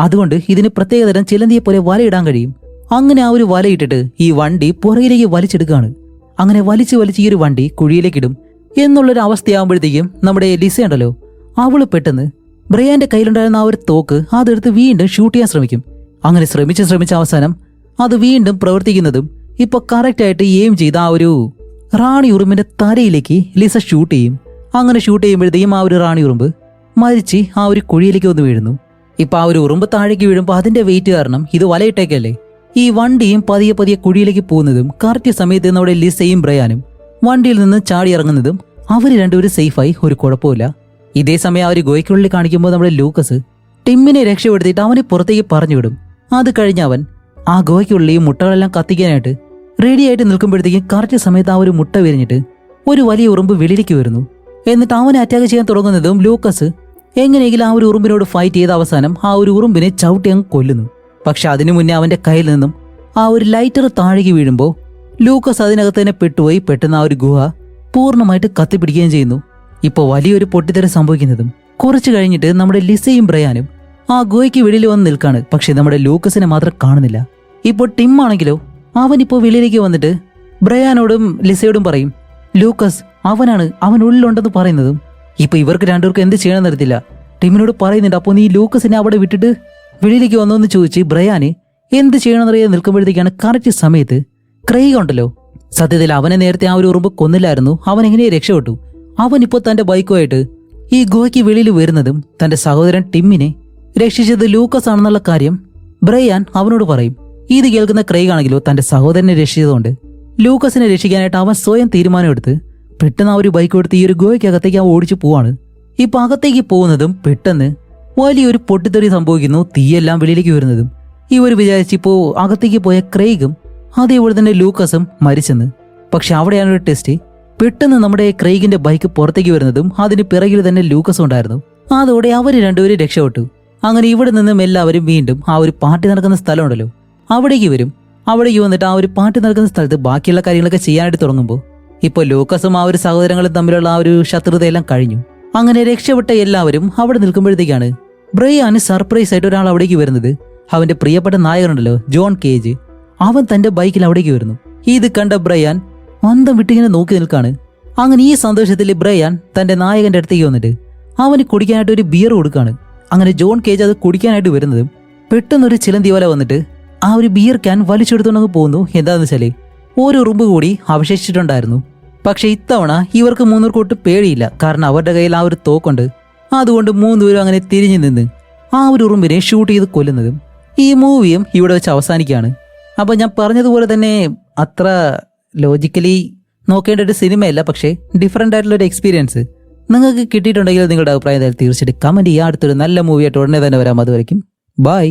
അതുകൊണ്ട് ഇതിന് പ്രത്യേകതരം ചിലന്തിയെ പോലെ വലയിടാൻ കഴിയും. അങ്ങനെ ആ ഒരു വലയിട്ടിട്ട് ഈ വണ്ടി പുറകിലേക്ക് വലിച്ചെടുക്കുകയാണ്. അങ്ങനെ വലിച്ച് ഈ ഒരു വണ്ടി കുഴിയിലേക്കിടും എന്നുള്ളൊരു അവസ്ഥയാകുമ്പോഴത്തേക്കും നമ്മുടെ ലിസ ഉണ്ടല്ലോ, അവള് പെട്ടെന്ന് ബ്രയാന്റെ കയ്യിലുണ്ടായിരുന്ന ആ ഒരു തോക്ക് അതെടുത്ത് വീണ്ടും ഷൂട്ട് ചെയ്യാൻ ശ്രമിക്കും. അങ്ങനെ ശ്രമിച്ച അവസാനം അത് വീണ്ടും പ്രവർത്തിക്കുന്നതും ഇപ്പൊ കറക്റ്റായിട്ട് എയിം ചെയ്ത ആ ഒരു റാണി ഉറുമ്പിന്റെ തലയിലേക്ക് ലിസ ഷൂട്ട് ചെയ്യും. അങ്ങനെ ഷൂട്ട് ചെയ്യുമ്പോഴത്തേക്കും ആ ഒരു റാണി ഉറുമ്പ് മരിച്ച് ആ ഒരു കുഴിയിലേക്ക് വന്ന് വീഴുന്നു. ഇപ്പൊ ആ ഒരു ഉറുമ്പ് താഴേക്ക് വീഴുമ്പോൾ അതിന്റെ വെയിറ്റ് കാരണം ഇത് വലയിട്ടേക്കല്ലേ, ഈ വണ്ടിയും പതിയെ കുഴിയിലേക്ക് പോകുന്നതും കറക്റ്റ് സമയത്ത് നമ്മുടെ ലിസയും ബ്രയാനും വണ്ടിയിൽ നിന്ന് ചാടി ഇറങ്ങുന്നതും അവർ രണ്ടുപേരും സേഫായി, ഒരു കുഴപ്പമില്ല. ഇതേ സമയം ആ ഒരു ഗോയ്ക്കുള്ളിൽ കാണിക്കുമ്പോൾ നമ്മുടെ ലൂക്കസ് ടിമ്മിനെ രക്ഷപ്പെടുത്തിയിട്ട് അവനെ പുറത്തേക്ക് പറഞ്ഞുവിടും. അത് കഴിഞ്ഞ് അവൻ ആ ഗോയ്ക്കുള്ളിൽ മുട്ടകളെല്ലാം കത്തിക്കാനായിട്ട് റെഡിയായിട്ട് നിൽക്കുമ്പോഴത്തേക്കും കറക്റ്റ് സമയത്ത് ആ ഒരു മുട്ട വിരിഞ്ഞിട്ട് ഒരു വലിയ ഉറുമ്പ് വെളിയിലേക്ക് വരുന്നു. എന്നിട്ട് അവനെ അറ്റാക്ക് ചെയ്യാൻ തുടങ്ങുന്നതും ലൂക്കസ് എങ്ങനെയെങ്കിലും ആ ഒരു ഉറുമ്പിനോട് ഫൈറ്റ് ചെയ്ത അവസാനം ആ ഒരു ഉറുമ്പിനെ ചവിട്ടി അങ്ങ് കൊല്ലുന്നു. പക്ഷെ അതിനു മുന്നേ അവന്റെ കയ്യിൽ നിന്നും ആ ഒരു ലൈറ്റർ താഴേക്ക് വീഴുമ്പോൾ ലൂക്കസ് അതിനകത്ത് തന്നെ പെട്ടുപോയി. പെട്ടെന്ന് ആ ഒരു ഗുഹ പൂർണ്ണമായിട്ട് കത്തിപ്പിടിക്കുകയും ചെയ്യുന്നു. ഇപ്പോൾ വലിയൊരു പൊട്ടിത്തെറി സംഭവിക്കുന്നതും കുറച്ചു കഴിഞ്ഞിട്ട് നമ്മുടെ ലിസയും ബ്രയാനും ആ ഗുഹയ്ക്ക് വെളിയിൽ വന്ന് നിൽക്കാണ്. പക്ഷെ നമ്മുടെ ലൂക്കസിനെ മാത്രം കാണുന്നില്ല. ഇപ്പോൾ ടിം ആണെങ്കിലോ അവനിപ്പോൾ വെളിയിലേക്ക് വന്നിട്ട് ബ്രയാനോടും ലിസയോടും പറയും ലൂക്കസ് അവൻ ഉള്ളിലുണ്ടെന്ന് പറയുന്നതും ഇപ്പൊ ഇവർക്ക് രണ്ടുപേർക്കും എന്ത് ചെയ്യണമെന്ന് അറിയത്തില്ല. ടിമ്മിനോട് പറയുന്നുണ്ട് അപ്പോൾ നീ ലൂക്കസിനെ അവിടെ വിട്ടിട്ട് വെളിയിലേക്ക് വന്നോന്ന് ചോദിച്ച് ബ്രയാന് എന്ത് ചെയ്യണമെന്നറിയാതെ നിൽക്കുമ്പോഴത്തേക്കാണ് കറക്റ്റ് സമയത്ത് ക്രെയ്ഗ് ഉണ്ടല്ലോ, സത്യത്തിൽ അവനെ നേരത്തെ ആ ഒരു ഉറുമ്പ് കൊന്നില്ലായിരുന്നു. അവൻ എങ്ങനെയെ രക്ഷപ്പെട്ടു. അവൻ ഇപ്പോൾ തന്റെ ബൈക്കുമായിട്ട് ഈ ഗുഹയ്ക്ക് വെളിയിൽ വരുന്നതും തന്റെ സഹോദരൻ ടിമ്മിനെ രക്ഷിച്ചത് ലൂക്കസ് ആണെന്നുള്ള കാര്യം ബ്രയാൻ അവനോട് പറയും. ഇത് കേൾക്കുന്ന ക്രെയ്ഗ് ആണെങ്കിലോ തന്റെ സഹോദരനെ രക്ഷിച്ചതുകൊണ്ട് ലൂക്കസിനെ രക്ഷിക്കാനായിട്ട് അവൻ സ്വയം തീരുമാനമെടുത്ത് പെട്ടെന്ന് ആ ഒരു ബൈക്ക് എടുത്ത് ഈ ഒരു ഗുഹയ്ക്കകത്തേക്ക് അവൻ ഓടിച്ചു പോവാണ്. ഇപ്പൊ അകത്തേക്ക് പോകുന്നതും പെട്ടെന്ന് വലിയൊരു പൊട്ടിത്തെറി സംഭവിക്കുന്നു. തീയെല്ലാം വെളിയിലേക്ക് വരുന്നതും ഇവർ വിചാരിച്ചിപ്പോ അകത്തേക്ക് പോയ ക്രെയ്ഗും അതേപോലെ തന്നെ ലൂക്കസും മരിച്ചെന്ന്. പക്ഷെ അവിടെയാണ് ഒരു ടെസ്റ്റ്. പെട്ടെന്ന് നമ്മുടെ ക്രെയ്ഗിന്റെ ബൈക്ക് പുറത്തേക്ക് വരുന്നതും അതിന് പിറകിൽ തന്നെ ലൂക്കസും ഉണ്ടായിരുന്നു. അതോടെ അവർ രണ്ടുപേരും രക്ഷപ്പെട്ടു. അങ്ങനെ ഇവിടെ നിന്നും എല്ലാവരും വീണ്ടും ആ ഒരു പാർട്ടി നടക്കുന്ന സ്ഥലമുണ്ടല്ലോ അവിടേക്ക് വരും. അവിടേക്ക് വന്നിട്ട് ആ ഒരു പാർട്ടി നടക്കുന്ന സ്ഥലത്ത് ബാക്കിയുള്ള കാര്യങ്ങളൊക്കെ ചെയ്യാനായിട്ട് തുടങ്ങുമ്പോൾ ഇപ്പോൾ ലൂക്കസും ആ ഒരു സഹോദരങ്ങളും തമ്മിലുള്ള ആ ഒരു ശത്രുതയെല്ലാം കഴിഞ്ഞു. അങ്ങനെ രക്ഷപ്പെട്ട എല്ലാവരും അവിടെ നിൽക്കുമ്പോഴത്തേക്കാണ് ബ്രയാന് സർപ്രൈസ് ആയിട്ട് ഒരാൾ അവിടേക്ക് വരുന്നത്. അവന്റെ പ്രിയപ്പെട്ട നായകനുണ്ടല്ലോ ജോൺ കേജ്, അവൻ തന്റെ ബൈക്കിൽ അവിടേക്ക് വരുന്നു. ഇത് കണ്ട ബ്രയാൻ അന്തം വിട്ടിങ്ങനെ നോക്കി നിൽക്കാണ്. അങ്ങനെ ഈ സന്തോഷത്തിൽ ബ്രയാൻ തന്റെ നായകന്റെ അടുത്തേക്ക് വന്നിട്ട് അവന് കുടിക്കാനായിട്ട് ഒരു ബിയർ കൊടുക്കാണ്. അങ്ങനെ ജോൺ കേജ് അത് കുടിക്കാനായിട്ട് വരുന്നതും പെട്ടെന്നൊരു ചിലന്തി വല വന്നിട്ട് ആ ഒരു ബിയർ ക്യാൻ വലിച്ചെടുത്തുകൊണ്ടങ്ങ് പോകുന്നു. എന്താണെന്ന് വെച്ചാല് ഒരു ഉറുമ്പ് കൂടി അവശേഷിച്ചിട്ടുണ്ടായിരുന്നു. പക്ഷെ ഇത്തവണ ഇവർക്ക് മൂന്നൂർക്കൊട്ട് പേടിയില്ല, കാരണം അവരുടെ കയ്യിൽ ആ ഒരു തോക്കുണ്ട്. അതുകൊണ്ട് മൂന്നുപേരും അങ്ങനെ തിരിഞ്ഞു നിന്ന് ആ ഒരു ഉറുമ്പിനെ ഷൂട്ട് ചെയ്ത് കൊല്ലുന്നതും ഈ മൂവിയും ഇവിടെ വെച്ച് അവസാനിക്കുകയാണ്. അപ്പോൾ ഞാൻ പറഞ്ഞതുപോലെ തന്നെ അത്ര ലോജിക്കലി നോക്കേണ്ട ഒരു സിനിമയല്ല, പക്ഷേ ഡിഫറെൻ്റ് ആയിട്ടുള്ളൊരു എക്സ്പീരിയൻസ് നിങ്ങൾക്ക് കിട്ടിയിട്ടുണ്ടെങ്കിൽ നിങ്ങളുടെ അഭിപ്രായം തീർച്ചയായിട്ടും കമൻറ്റ് ചെയ്യുക. അടുത്തൊരു നല്ല മൂവിയായിട്ട് ഉടനെ തന്നെ വരാം. അതുവരയ്ക്കും ബൈ.